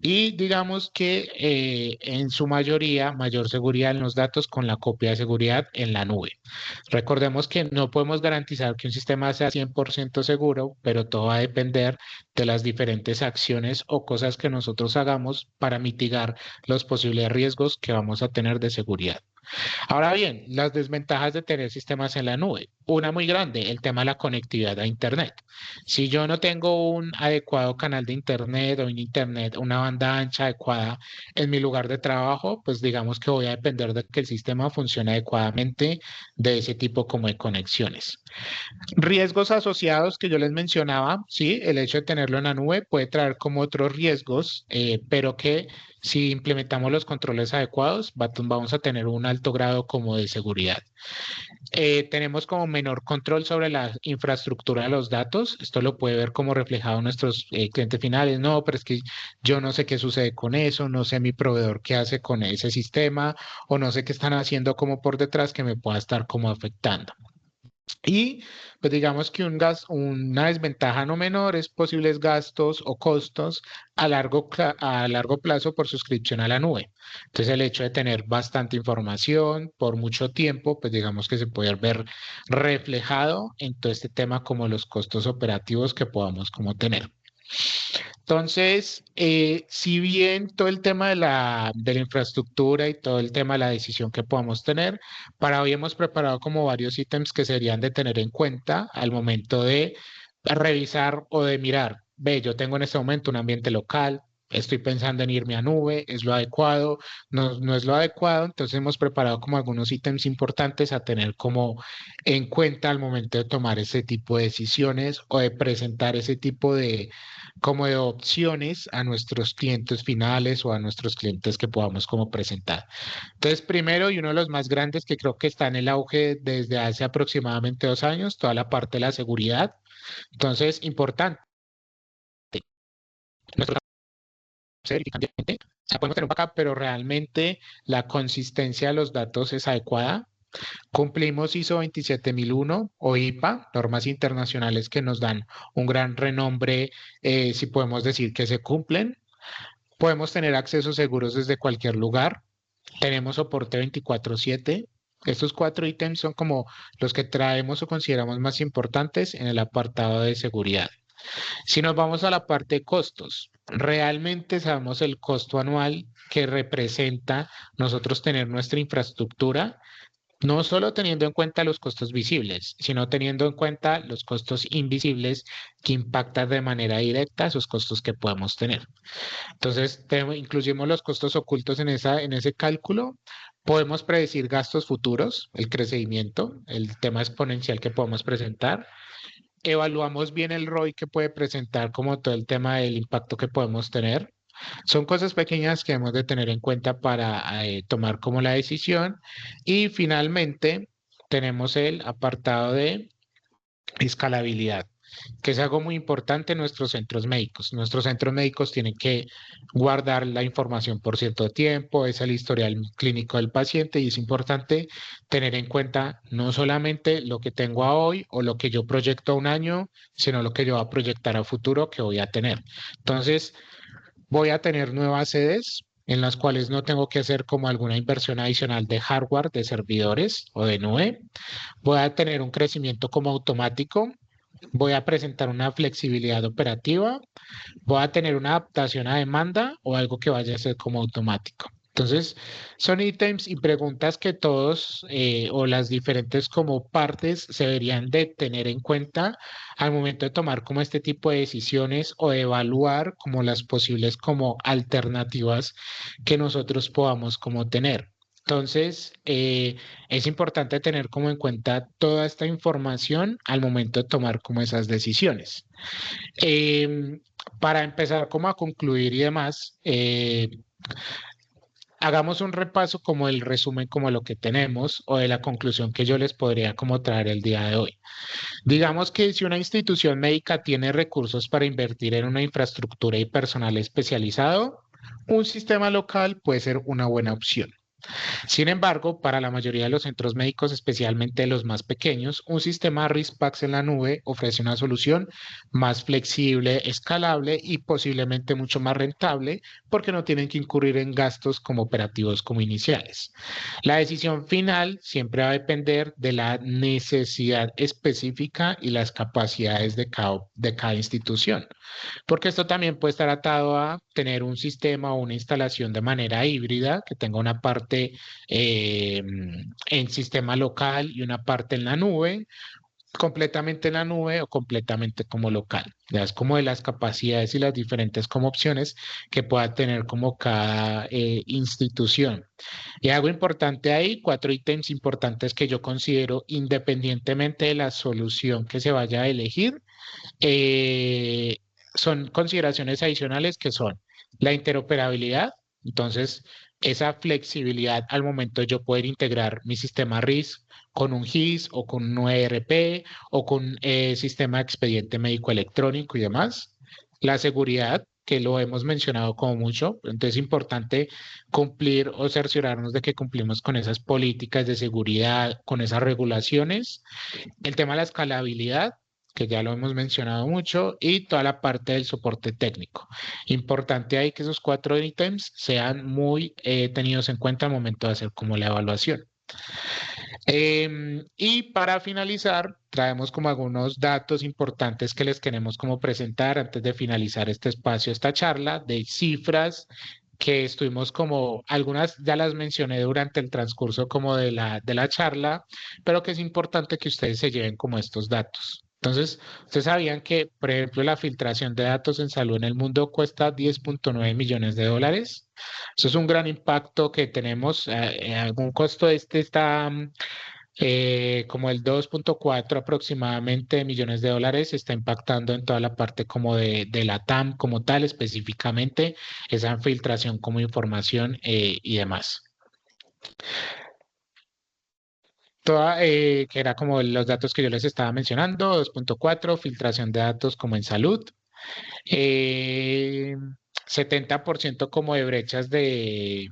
Y digamos que en su mayoría, mayor seguridad en los datos con la copia de seguridad en la nube. Recordemos que no podemos garantizar que un sistema sea 100% seguro, pero todo va a depender de las diferentes acciones o cosas que nosotros hagamos para mitigar los posibles riesgos que vamos a tener de seguridad. Ahora bien, las desventajas de tener sistemas en la nube. una muy grande, el tema de la conectividad a Internet. Si yo no tengo un adecuado canal de Internet o un Internet, una banda ancha adecuada en mi lugar de trabajo, pues digamos que voy a depender de que el sistema funcione adecuadamente de ese tipo como de conexiones. Riesgos asociados que yo les mencionaba, sí, el hecho de tenerlo en la nube puede traer como otros riesgos, pero que si implementamos los controles adecuados, vamos a tener un alto grado como de seguridad. Tenemos como menor control sobre la infraestructura de los datos. Esto lo puede ver como reflejado en nuestros clientes finales. No, pero es que yo no sé qué sucede con eso, no sé mi proveedor qué hace con ese sistema o no sé qué están haciendo como por detrás que me pueda estar como afectando. Y pues digamos que una desventaja no menor es posibles gastos o costos a largo plazo por suscripción a la nube. Entonces el hecho de tener bastante información por mucho tiempo, pues digamos que se puede ver reflejado en todo este tema como los costos operativos que podamos como tener. Entonces, si bien todo el tema de la infraestructura y todo el tema de la decisión que podamos tener, para hoy hemos preparado como varios ítems que serían de tener en cuenta al momento de revisar o de mirar. Ve, yo tengo en este momento un ambiente local. Estoy pensando en irme a nube, ¿es lo adecuado? No, no es lo adecuado. Entonces hemos preparado como algunos ítems importantes a tener como en cuenta al momento de tomar ese tipo de decisiones o de presentar ese tipo de como de opciones a nuestros clientes finales o a nuestros clientes que podamos como presentar. Entonces, primero y uno de los más grandes que creo que está en el auge desde hace aproximadamente 2 años, toda la parte de la seguridad. Entonces, importante. Nuestro verificante, o sea, podemos tener un backup, pero realmente la consistencia de los datos es adecuada. Cumplimos ISO 27001 o IPA, normas internacionales que nos dan un gran renombre, si podemos decir que se cumplen. Podemos tener accesos seguros desde cualquier lugar. Tenemos soporte 24/7. Estos 4 ítems son como los que traemos o consideramos más importantes en el apartado de seguridad. Si nos vamos a la parte de costos, realmente sabemos el costo anual que representa nosotros tener nuestra infraestructura, no solo teniendo en cuenta los costos visibles, sino teniendo en cuenta los costos invisibles que impactan de manera directa esos costos que podemos tener. Entonces, incluimos los costos ocultos en ese cálculo. Podemos predecir gastos futuros, el crecimiento, el tema exponencial que podemos presentar. Evaluamos bien el ROI que puede presentar, como todo el tema del impacto que podemos tener. Son cosas pequeñas que hemos de tener en cuenta para tomar como la decisión. Y finalmente, tenemos el apartado de escalabilidad, que es algo muy importante en nuestros centros médicos. Nuestros centros médicos tienen que guardar la información por cierto tiempo, es el historial clínico del paciente y es importante tener en cuenta no solamente lo que tengo a hoy o lo que yo proyecto a un año, sino lo que yo voy a proyectar a futuro que voy a tener. Entonces, voy a tener nuevas sedes en las cuales no tengo que hacer como alguna inversión adicional de hardware, de servidores o de nube. Voy a tener un crecimiento como automático. Voy a presentar una flexibilidad operativa, voy a tener una adaptación a demanda o algo que vaya a ser como automático. Entonces, son ítems y preguntas que todos o las diferentes como partes se deberían de tener en cuenta al momento de tomar como este tipo de decisiones o de evaluar como las posibles como alternativas que nosotros podamos como tener. Entonces, es importante tener como en cuenta toda esta información al momento de tomar como esas decisiones. Em, para empezar como a concluir y demás, hagamos un repaso como el resumen como lo que tenemos o de la conclusión que yo les podría como traer el día de hoy. Digamos que si una institución médica tiene recursos para invertir en una infraestructura y personal especializado, un sistema local puede ser una buena opción. Sin embargo, para la mayoría de los centros médicos, especialmente los más pequeños, un sistema RISPAX en la nube ofrece una solución más flexible, escalable y posiblemente mucho más rentable porque no tienen que incurrir en gastos como operativos como iniciales. La decisión final siempre va a depender de la necesidad específica y las capacidades de cada institución, porque esto también puede estar atado a tener un sistema o una instalación de manera híbrida que tenga una parte en sistema local y una parte en la nube, completamente en la nube o completamente como local. Ya es como de las capacidades y las diferentes como opciones que pueda tener como cada institución. Y algo importante ahí, cuatro ítems importantes que yo considero independientemente de la solución que se vaya a elegir, eh, son consideraciones adicionales que son la interoperabilidad. Entonces, esa flexibilidad al momento de yo poder integrar mi sistema RIS con un GIS o con un ERP o con sistema de expediente médico electrónico y demás. La seguridad, que lo hemos mencionado como mucho, entonces es importante cumplir o cerciorarnos de que cumplimos con esas políticas de seguridad, con esas regulaciones. El tema de la escalabilidad, que ya lo hemos mencionado mucho, y toda la parte del soporte técnico. Importante ahí que esos cuatro ítems sean muy tenidos en cuenta al momento de hacer como la evaluación. Y para finalizar, traemos como algunos datos importantes que les queremos como presentar antes de finalizar este espacio, esta charla de cifras que estuvimos como, algunas ya las mencioné durante el transcurso como de la charla, pero que es importante que ustedes se lleven como estos datos. Entonces, ustedes sabían que, por ejemplo, la filtración de datos en salud en el mundo cuesta 10.9 millones de dólares. Eso es un gran impacto que tenemos. Algún costo este está como el 2.4 aproximadamente millones de dólares está impactando en toda la parte como de la TAM como tal, específicamente esa filtración como información y demás. Toda, que era como los datos que yo les estaba mencionando, 2.4 filtración de datos como en salud, eh, 70% como de brechas de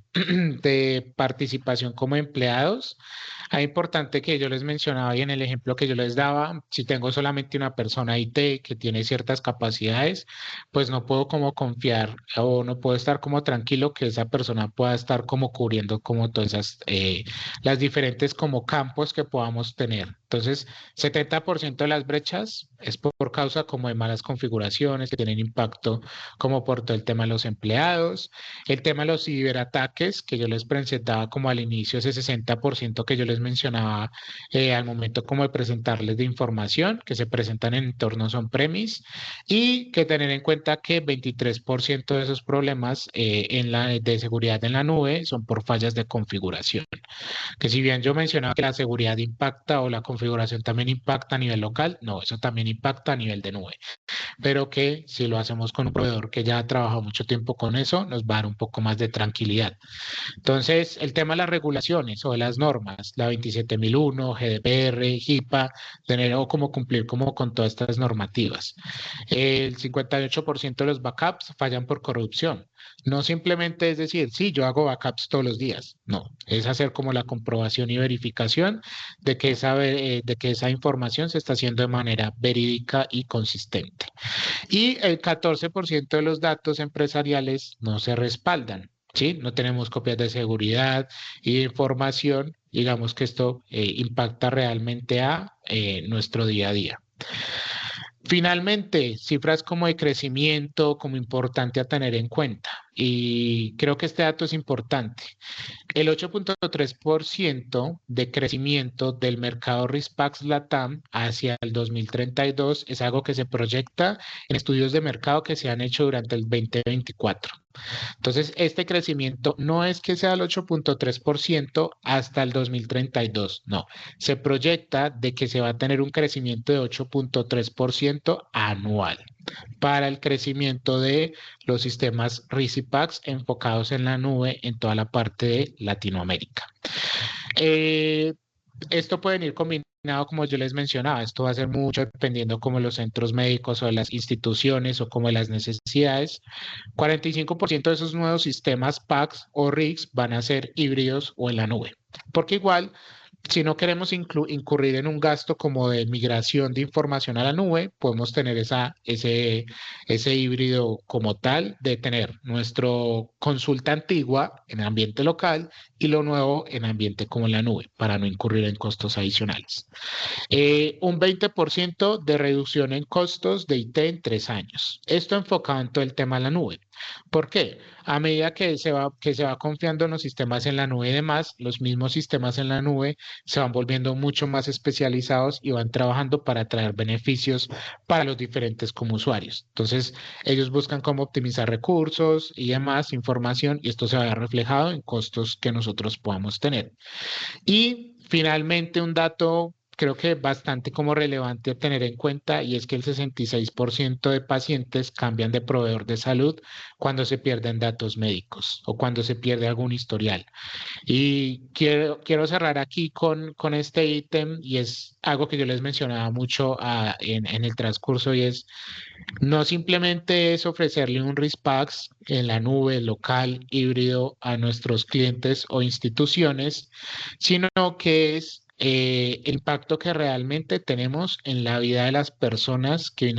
participación como empleados. Es importante que yo les mencionaba y en el ejemplo que yo les daba, si tengo solamente una persona IT que tiene ciertas capacidades, pues no puedo como confiar o no puedo estar como tranquilo que esa persona pueda estar como cubriendo como todas esas, las diferentes como campos que podamos tener. Entonces, 70% de las brechas es por causa como de malas configuraciones que tienen impacto como por todo el tema de los empleados, el tema de los ciberataques que yo les presentaba como al inicio, ese 60% que yo les mencionaba al momento como de presentarles de información que se presentan en entornos on-premise y que tener en cuenta que 23% de esos problemas de seguridad en la nube son por fallas de configuración. Que si bien yo mencionaba que la seguridad impacta o la configuración también impacta a nivel local, no, eso también impacta a nivel de nube, pero que si lo hacemos con un proveedor que ya ha trabajado mucho tiempo con eso, nos va a dar un poco más de tranquilidad. Entonces, el tema de las regulaciones o de las normas, la 27001, GDPR, HIPAA, tener o como cumplir como con todas estas normativas. El 58% de los backups fallan por corrupción. No simplemente es decir, sí, yo hago backups todos los días. No, es hacer como la comprobación y verificación de que esa información se está haciendo de manera verídica y consistente. Y el 14% de los datos empresariales no se respaldan. ¿Sí? No tenemos copias de seguridad y de información. Digamos que esto impacta realmente a nuestro día a día. Finalmente, cifras como de crecimiento, como importante a tener en cuenta. Y creo que este dato es importante. El 8.3% de crecimiento del mercado Rispax Latam hacia el 2032 es algo que se proyecta en estudios de mercado que se han hecho durante el 2024. Entonces, este crecimiento no es que sea el 8.3% hasta el 2032, no. Se proyecta de que se va a tener un crecimiento de 8.3% anual para el crecimiento de los sistemas RISI-PACS enfocados en la nube en toda la parte de Latinoamérica. Eh, Esto puede ir combinado, como yo les mencionaba, esto va a ser mucho dependiendo como los centros médicos o de las instituciones o como de las necesidades. 45% de esos nuevos sistemas PACS o RICS van a ser híbridos o en la nube, porque igual si no queremos incurrir en un gasto como de migración de información a la nube, podemos tener ese híbrido como tal de tener nuestro consulta antigua en ambiente local y lo nuevo en ambiente como en la nube para no incurrir en costos adicionales. Un 20% de reducción en costos de IT en 3 años. Esto enfocado en todo el tema de la nube. ¿Por qué? A medida que se va confiando en los sistemas en la nube y demás, los mismos sistemas en la nube se van volviendo mucho más especializados y van trabajando para traer beneficios para los diferentes como usuarios. Entonces, ellos buscan cómo optimizar recursos y demás información y esto se va reflejado en costos que nosotros podamos tener. Y finalmente un dato creo que bastante como relevante a tener en cuenta y es que el 66% de pacientes cambian de proveedor de salud cuando se pierden datos médicos o cuando se pierde algún historial. Y quiero cerrar aquí con este ítem y es algo que yo les mencionaba mucho en el transcurso y es no simplemente es ofrecerle un RISPAX en la nube, local, híbrido a nuestros clientes o instituciones, sino que es el impacto que realmente tenemos en la vida de las personas que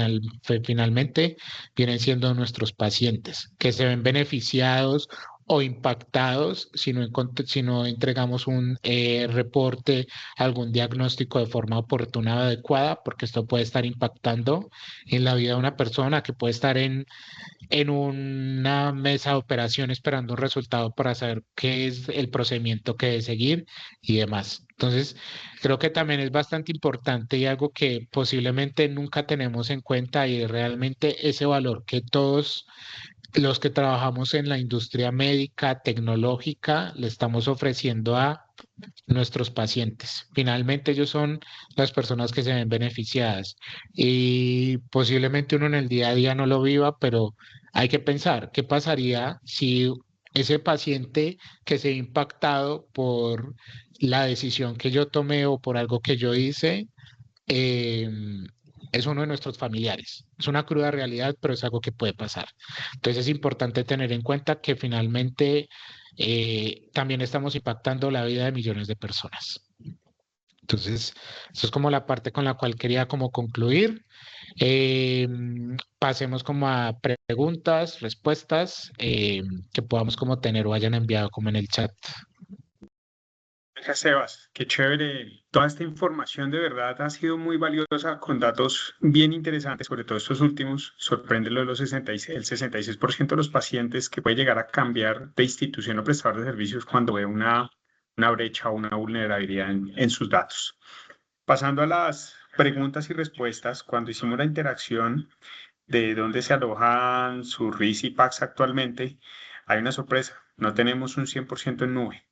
finalmente vienen siendo nuestros pacientes, que se ven beneficiados o impactados si no entregamos un reporte, algún diagnóstico de forma oportuna o adecuada, porque esto puede estar impactando en la vida de una persona que puede estar en una mesa de operación esperando un resultado para saber qué es el procedimiento que debe seguir y demás. Entonces, creo que también es bastante importante y algo que posiblemente nunca tenemos en cuenta y realmente ese valor que todos los que trabajamos en la industria médica, tecnológica, le estamos ofreciendo a nuestros pacientes. Finalmente ellos son las personas que se ven beneficiadas y posiblemente uno en el día a día no lo viva, pero hay que pensar qué pasaría si ese paciente que se ha impactado por la decisión que yo tomé o por algo que yo hice, eh, es uno de nuestros familiares. Es una cruda realidad, pero es algo que puede pasar. Entonces es importante tener en cuenta que finalmente también estamos impactando la vida de millones de personas. Entonces, eso es como la parte con la cual quería como concluir. Eh, Pasemos como a preguntas, respuestas que podamos como tener o hayan enviado como en el chat. Gracias, Sebas. Qué chévere. Toda esta información de verdad ha sido muy valiosa con datos bien interesantes, sobre todo estos últimos. Sorprende lo de los 66, el 66% de los pacientes que puede llegar a cambiar de institución o prestador de servicios cuando ve una brecha o una vulnerabilidad en sus datos. Pasando a las preguntas y respuestas, cuando hicimos la interacción de dónde se alojan sus RIS y PACs actualmente, hay una sorpresa. No tenemos un 100% en nube.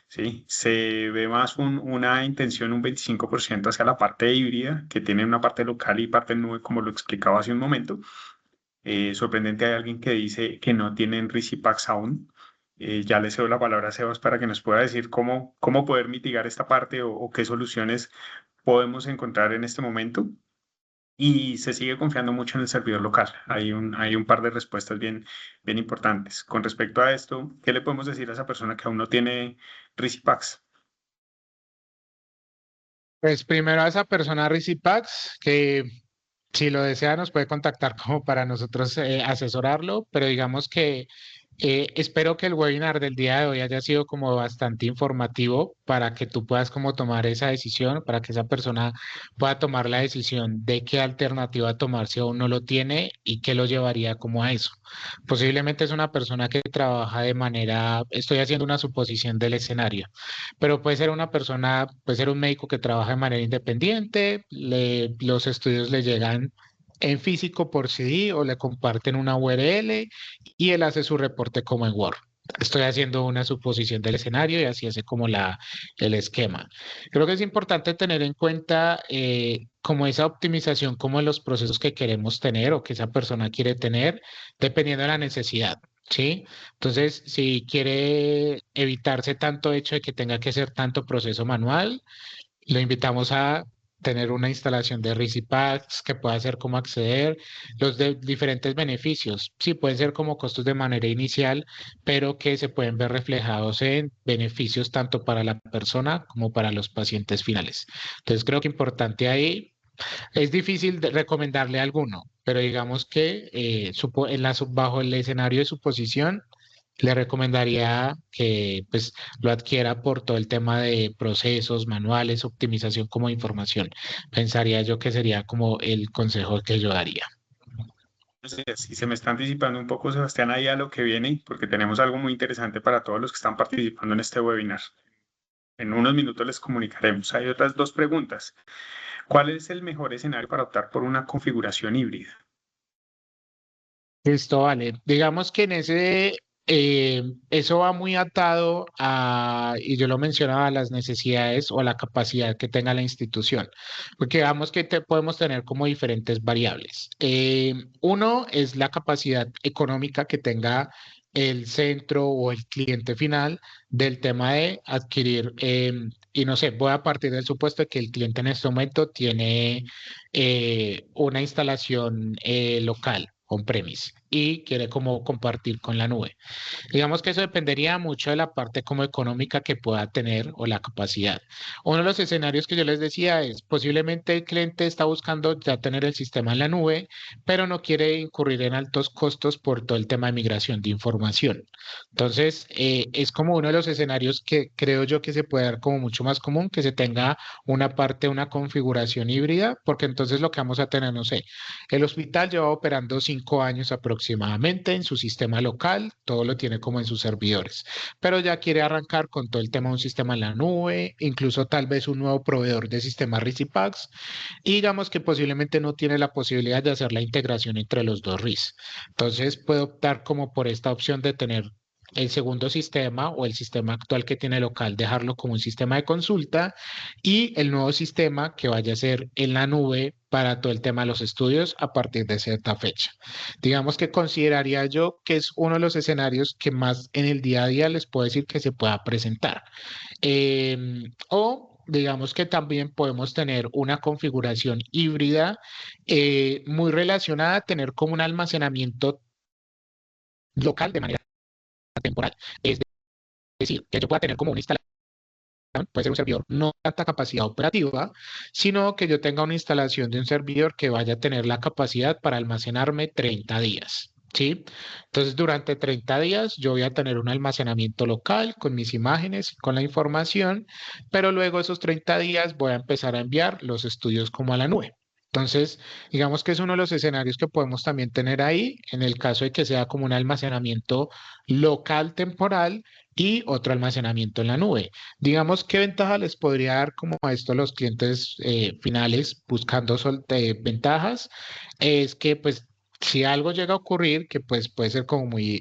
¿Sí? Se ve más una intención, un 25% hacia la parte híbrida, que tiene una parte local y parte en nube, como lo explicaba hace un momento. Sorprendente, hay alguien que dice que no tienen RIS y PACs aún. Ya le cedo la palabra a Sebas para que nos pueda decir cómo poder mitigar esta parte o qué soluciones podemos encontrar en este momento y se sigue confiando mucho en el servidor local. Hay un par de respuestas bien importantes. Con respecto a esto, ¿qué le podemos decir a esa persona que aún no tiene Risipax? Pues primero a esa persona Ricipax, que si lo desea nos puede contactar como para nosotros asesorarlo, pero digamos que espero que el webinar del día de hoy haya sido como bastante informativo para que tú puedas como tomar esa decisión, para que esa persona pueda tomar la decisión de qué alternativa tomar si aún no lo tiene y qué lo llevaría como a eso. Posiblemente es una persona que trabaja de manera, estoy haciendo una suposición del escenario, pero puede ser una persona, puede ser un médico que trabaja de manera independiente, los estudios le llegan en físico por CD o le comparten una URL y él hace su reporte como en Word. Estoy haciendo una suposición del escenario y así hace como el esquema. Creo que es importante tener en cuenta como esa optimización, como los procesos que queremos tener o que esa persona quiere tener, dependiendo de la necesidad. ¿Sí? Entonces, si quiere evitarse tanto hecho de que tenga que hacer tanto proceso manual, lo invitamos a tener una instalación de Packs que pueda ser como acceder, los de diferentes beneficios. Sí, pueden ser como costos de manera inicial, pero que se pueden ver reflejados en beneficios tanto para la persona como para los pacientes finales. Entonces, creo que importante ahí es difícil recomendarle alguno, pero digamos que bajo el escenario de su posición, le recomendaría que pues, lo adquiera por todo el tema de procesos, manuales, optimización como información. Pensaría yo que sería como el consejo que yo daría. Si se me está anticipando un poco, Sebastián, ahí a lo que viene, porque tenemos algo muy interesante para todos los que están participando en este webinar. En unos minutos les comunicaremos. Hay otras dos preguntas. ¿Cuál es el mejor escenario para optar por una configuración híbrida? Listo, vale. Digamos que en ese, eso va muy atado a, y yo lo mencionaba, a las necesidades o a la capacidad que tenga la institución, porque digamos que podemos tener como diferentes variables. Uno es la capacidad económica que tenga el centro o el cliente final del tema de adquirir, y no sé, voy a partir del supuesto de que el cliente en este momento tiene una instalación local on-premise y quiere como compartir con la nube. Digamos que eso dependería mucho de la parte como económica que pueda tener o la capacidad. Uno de los escenarios que yo les decía es posiblemente el cliente está buscando ya tener el sistema en la nube, pero no quiere incurrir en altos costos por todo el tema de migración de información. Entonces, es como uno de los escenarios que creo yo que se puede dar como mucho más común, que se tenga una parte, una configuración híbrida, porque entonces lo que vamos a tener, no sé, el hospital lleva operando 5 años aproximadamente en su sistema local, todo lo tiene como en sus servidores, pero ya quiere arrancar con todo el tema de un sistema en la nube, incluso tal vez un nuevo proveedor de sistemas RISI-PACS, y digamos que posiblemente no tiene la posibilidad de hacer la integración entre los dos RIS. Entonces puede optar como por esta opción de tener el segundo sistema o el sistema actual que tiene local, dejarlo como un sistema de consulta y el nuevo sistema que vaya a ser en la nube para todo el tema de los estudios a partir de cierta fecha. Digamos que consideraría yo que es uno de los escenarios que más en el día a día les puedo decir que se pueda presentar. O digamos que también podemos tener una configuración híbrida muy relacionada a tener como un almacenamiento local de manera temporal. Es decir, que yo pueda tener como una instalación, puede ser un servidor no tanta capacidad operativa, sino que yo tenga una instalación de un servidor que vaya a tener la capacidad para almacenarme 30 días. ¿Sí? Entonces, durante 30 días yo voy a tener un almacenamiento local con mis imágenes, con la información, pero luego esos 30 días voy a empezar a enviar los estudios como a la nube. Entonces, digamos que es uno de los escenarios que podemos también tener ahí, en el caso de que sea como un almacenamiento local temporal y otro almacenamiento en la nube. Digamos, ¿qué ventaja les podría dar como a esto a los clientes finales buscando ventajas? Es que pues si algo llega a ocurrir, que pues puede ser como muy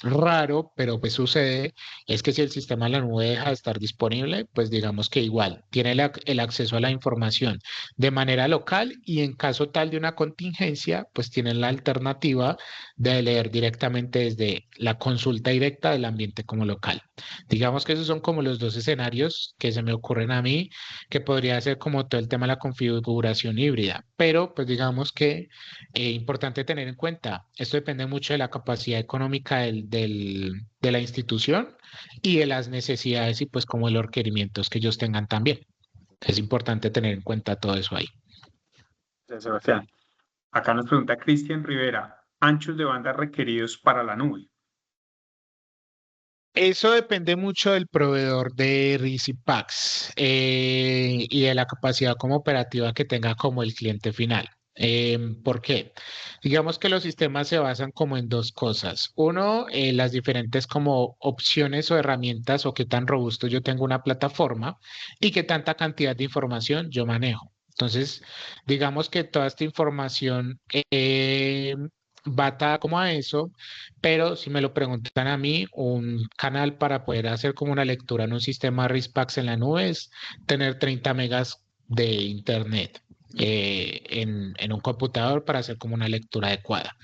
raro, pero pues sucede, es que si el sistema en la nube deja de estar disponible, pues digamos que igual tiene el acceso a la información de manera local y en caso tal de una contingencia, pues tienen la alternativa de leer directamente desde la consulta directa del ambiente como local. Digamos que esos son como los dos escenarios que se me ocurren a mí, que podría ser como todo el tema de la configuración híbrida, pero pues digamos que importante tener en cuenta, esto depende mucho de la capacidad económica de la institución y de las necesidades y pues como de los requerimientos que ellos tengan también. Es importante tener en cuenta todo eso ahí. Sebastián. Acá nos pregunta Cristian Rivera, anchos de banda requeridos para la nube. Eso depende mucho del proveedor de RIS y PACS y de la capacidad como operativa que tenga como el cliente final. ¿Por qué? Digamos que los sistemas se basan como en dos cosas. Uno, las diferentes como opciones o herramientas o qué tan robusto yo tengo una plataforma y qué tanta cantidad de información yo manejo. Entonces, digamos que toda esta información va atada como a eso, pero si me lo preguntan a mí, un canal para poder hacer como una lectura en un sistema RISPAX en la nube es tener 30 megas de internet en un computador para hacer como una lectura adecuada.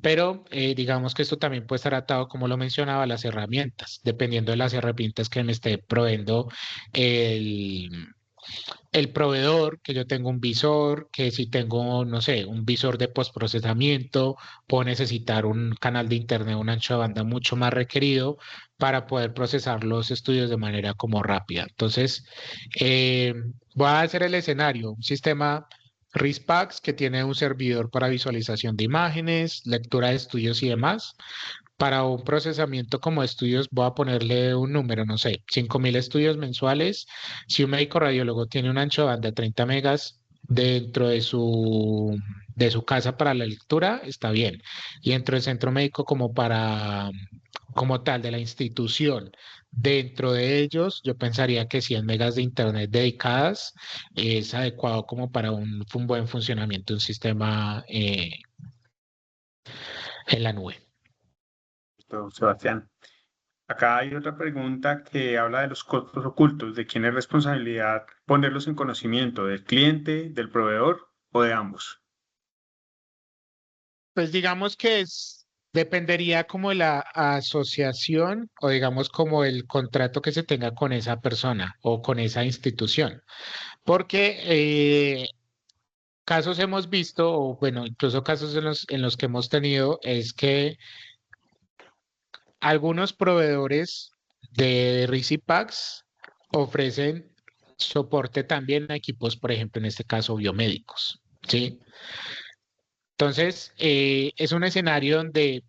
Pero digamos que esto también puede estar atado, como lo mencionaba, a las herramientas, dependiendo de las herramientas que me esté proveyendo el, el proveedor, que yo tengo un visor, que si tengo, no sé, un visor de postprocesamiento, puedo necesitar un canal de internet, un ancho de banda mucho más requerido para poder procesar los estudios de manera como rápida. Entonces, eh, voy a hacer el escenario, un sistema RISPAX que tiene un servidor para visualización de imágenes, lectura de estudios y demás. Para un procesamiento como estudios, voy a ponerle un número, no sé, 5.000 estudios mensuales. Si un médico radiólogo tiene un ancho de banda de 30 megas dentro de su casa para la lectura, está bien. Y dentro del centro médico como para como tal de la institución. Dentro de ellos, yo pensaría que 100 megas de internet dedicadas es adecuado como para un buen funcionamiento de un sistema en la nube. Listo, Sebastián. Acá hay otra pregunta que habla de los costos ocultos, de quién es responsabilidad ponerlos en conocimiento, del cliente, del proveedor o de ambos. Pues digamos que dependería como de la asociación o digamos como el contrato que se tenga con esa persona o con esa institución. Porque casos hemos visto, o bueno, incluso casos en los que hemos tenido, es que algunos proveedores de Risi Packs ofrecen soporte también a equipos, por ejemplo, en este caso biomédicos, ¿sí? Entonces, es un escenario donde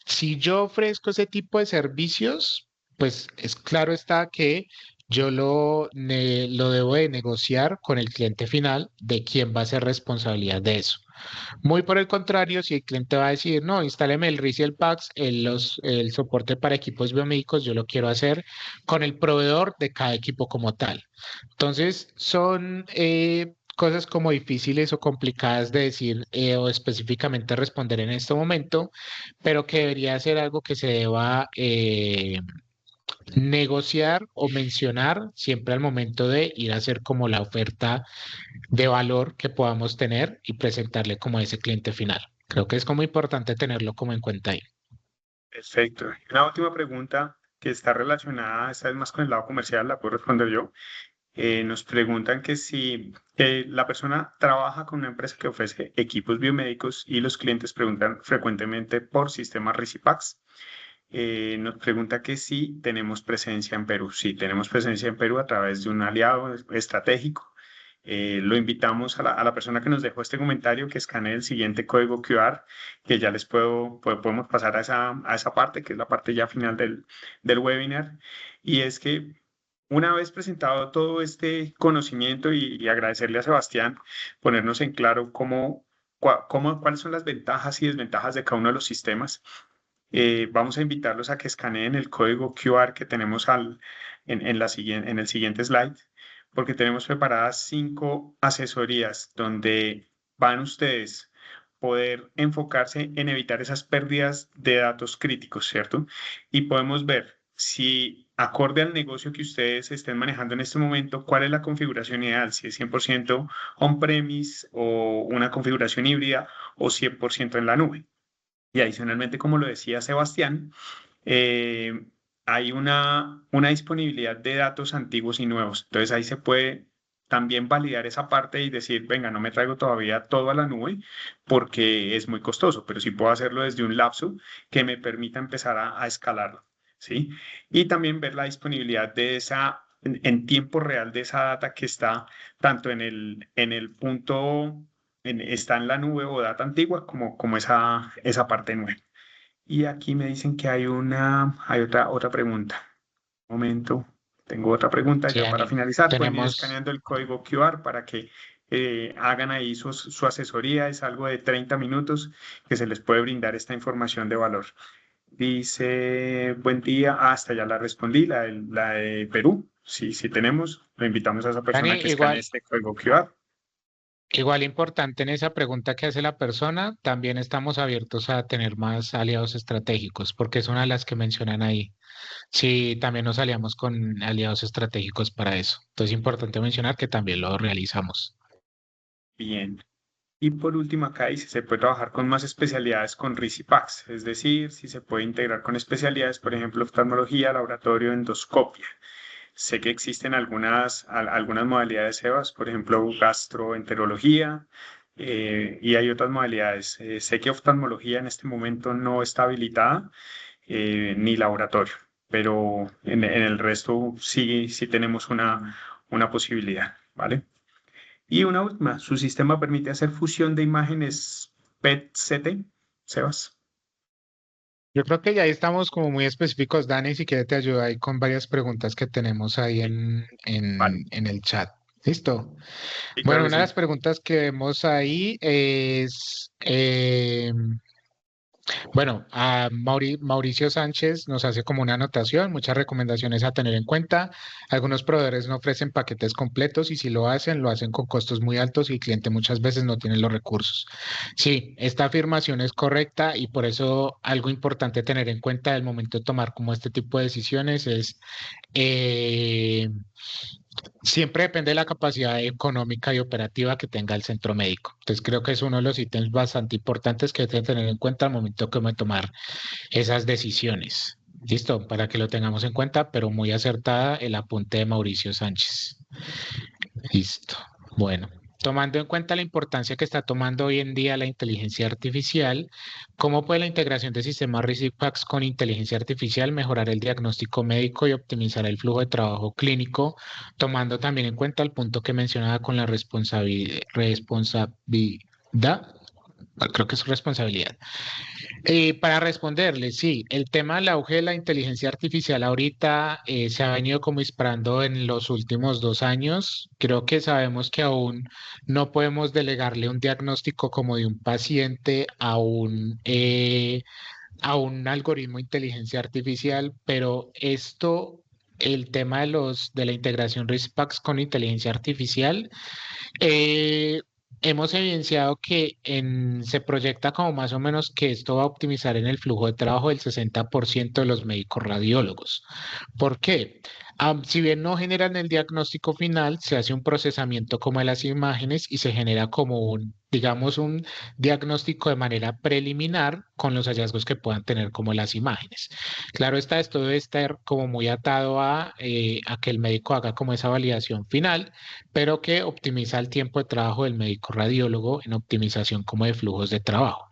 si yo ofrezco ese tipo de servicios, pues es claro está que yo lo debo de negociar con el cliente final de quién va a ser responsabilidad de eso. Muy por el contrario, si el cliente va a decir, no, instáleme el RIS y el PAX, el soporte para equipos biomédicos, yo lo quiero hacer con el proveedor de cada equipo como tal. Entonces, son cosas como difíciles o complicadas de decir o específicamente responder en este momento, pero que debería ser algo que se deba negociar o mencionar siempre al momento de ir a hacer como la oferta de valor que podamos tener y presentarle como a ese cliente final. Creo que es como importante tenerlo como en cuenta ahí. Perfecto. Una última pregunta que está relacionada, esta vez más con el lado comercial, la puedo responder yo. Nos preguntan que si la persona trabaja con una empresa que ofrece equipos biomédicos y los clientes preguntan frecuentemente por sistemas Risipax. Nos pregunta que si tenemos presencia en Perú. Sí, tenemos presencia en Perú a través de un aliado estratégico. Lo invitamos a la persona que nos dejó este comentario que escanee el siguiente código QR, que ya podemos pasar a esa parte, que es la parte ya final del webinar. Y es que una vez presentado todo este conocimiento y agradecerle a Sebastián, ponernos en claro cuáles son las ventajas y desventajas de cada uno de los sistemas, vamos a invitarlos a que escaneen el código QR que tenemos en el siguiente slide, porque tenemos preparadas 5 asesorías donde van ustedes poder enfocarse en evitar esas pérdidas de datos críticos, ¿cierto? Y podemos ver si, acorde al negocio que ustedes estén manejando en este momento, cuál es la configuración ideal, si es 100% on-premise o una configuración híbrida o 100% en la nube. Y adicionalmente, como lo decía Sebastián, eh, hay una disponibilidad de datos antiguos y nuevos. Entonces ahí se puede también validar esa parte y decir, venga, no me traigo todavía todo a la nube porque es muy costoso, pero sí puedo hacerlo desde un lapso que me permita empezar a escalarlo, ¿sí? Y también ver la disponibilidad de en tiempo real de esa data que está tanto en el punto está en la nube o data antigua como esa parte nueva. Y aquí me dicen que hay otra pregunta. Un momento, tengo otra pregunta Sí, ya para Dani, finalizar. Pueden ir tenemos, escaneando el código QR para que hagan ahí su asesoría. Es algo de 30 minutos que se les puede brindar esta información de valor. Dice, buen día. Hasta ya la respondí, la de Perú. Sí, sí tenemos. Lo invitamos a esa Dani, persona que escanee este código QR. igual importante en esa pregunta que hace la persona, también estamos abiertos a tener más aliados estratégicos, porque es una de las que mencionan ahí. Sí, también nos aliamos con aliados estratégicos para eso. Entonces es importante mencionar que también lo realizamos. Bien. Y por último, acá dice, se puede trabajar con más especialidades con RISI-PACS, es decir, si se puede integrar con especialidades, por ejemplo, oftalmología, laboratorio, endoscopia. Sé que existen algunas modalidades EVAs, por ejemplo, gastroenterología, y hay otras modalidades. Sé que oftalmología en este momento no está habilitada, ni laboratorio, pero en el resto sí tenemos una posibilidad, ¿vale? Y una última, su sistema permite hacer fusión de imágenes PET-CT, Sebas. Yo creo que ya estamos como muy específicos, Dani, si quieres te ayudo ahí con varias preguntas que tenemos ahí Sí, vale, en el chat. ¿Listo? sí, claro Bueno, que una de sí. las preguntas que vemos ahí es, Bueno, Mauricio Sánchez nos hace como una anotación, muchas recomendaciones a tener en cuenta. Algunos proveedores no ofrecen paquetes completos y si lo hacen con costos muy altos y el cliente muchas veces no tiene los recursos. Sí, esta afirmación es correcta y por eso algo importante tener en cuenta al momento de tomar como este tipo de decisiones es eh, siempre depende de la capacidad económica y operativa que tenga el centro médico. Entonces creo que es uno de los ítems bastante importantes que hay que tener en cuenta al momento de tomar esas decisiones. Listo, para que lo tengamos en cuenta, pero muy acertada el apunte de Mauricio Sánchez. Listo. Bueno, tomando en cuenta la importancia que está tomando hoy en día la inteligencia artificial, ¿cómo puede la integración de sistemas RISIPAX con inteligencia artificial mejorar el diagnóstico médico y optimizar el flujo de trabajo clínico, tomando también en cuenta el punto que mencionaba con la responsabilidad? Creo que es responsabilidad. Para responderle, sí, el tema del auge de la inteligencia artificial ahorita se ha venido como disparando en los últimos 2 años. Creo que sabemos que aún no podemos delegarle un diagnóstico como de un paciente a un algoritmo de inteligencia artificial, pero el tema de la integración RISPACS con inteligencia artificial eh, hemos evidenciado que se proyecta como más o menos que esto va a optimizar en el flujo de trabajo del 60% de los médicos radiólogos. ¿Por qué? Si bien no generan el diagnóstico final, se hace un procesamiento como de las imágenes y se genera como digamos, un diagnóstico de manera preliminar con los hallazgos que puedan tener como las imágenes. Claro está, esto debe estar como muy atado a que el médico haga como esa validación final, pero que optimiza el tiempo de trabajo del médico radiólogo en optimización como de flujos de trabajo.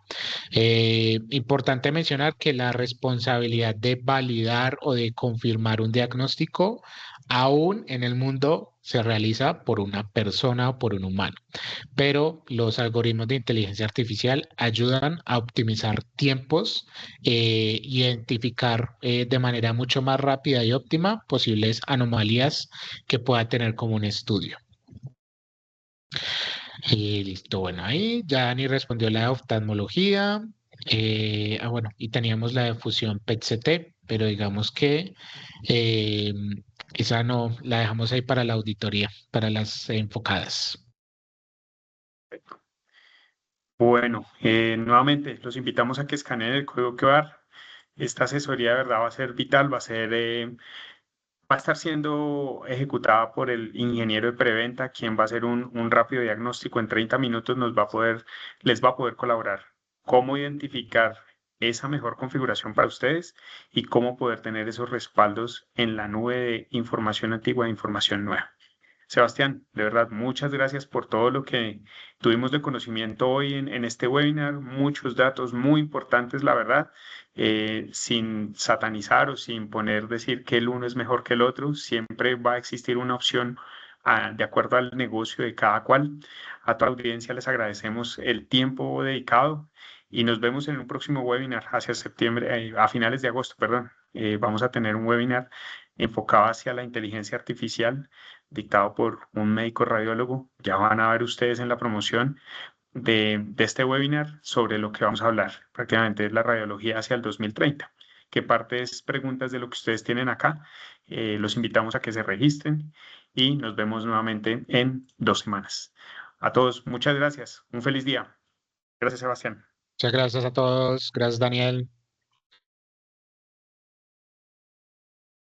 Importante mencionar que la responsabilidad de validar o de confirmar un diagnóstico aún en el mundo se realiza por una persona o por un humano, pero los algoritmos de inteligencia artificial ayudan a optimizar tiempos, identificar de manera mucho más rápida y óptima posibles anomalías que pueda tener como un estudio. Y listo, bueno, ahí ya Dani respondió la de oftalmología. Bueno, y teníamos la de fusión PET-CT, pero digamos que eh, esa no la dejamos ahí para la auditoría, para las enfocadas. Bueno, nuevamente los invitamos a que escaneen el código QR. Esta asesoría de verdad va a ser vital, va a estar siendo ejecutada por el ingeniero de preventa, quien va a hacer un rápido diagnóstico en 30 minutos, les va a poder colaborar cómo identificar esa mejor configuración para ustedes y cómo poder tener esos respaldos en la nube de información antigua e información nueva. Sebastián, de verdad, muchas gracias por todo lo que tuvimos de conocimiento hoy en este webinar. Muchos datos muy importantes, la verdad, sin satanizar o sin decir que el uno es mejor que el otro. Siempre va a existir una opción de acuerdo al negocio de cada cual. A toda la audiencia les agradecemos el tiempo dedicado y nos vemos en un próximo webinar hacia septiembre, a finales de agosto, perdón. Vamos a tener un webinar enfocado hacia la inteligencia artificial dictado por un médico radiólogo. Ya van a ver ustedes en la promoción de este webinar sobre lo que vamos a hablar. Prácticamente es la radiología hacia el 2030. ¿Qué partes, preguntas de lo que ustedes tienen acá? Los invitamos a que se registren y nos vemos nuevamente en 2 semanas. A todos, muchas gracias. Un feliz día. Gracias, Sebastián. Muchas gracias a todos. Gracias, Daniel.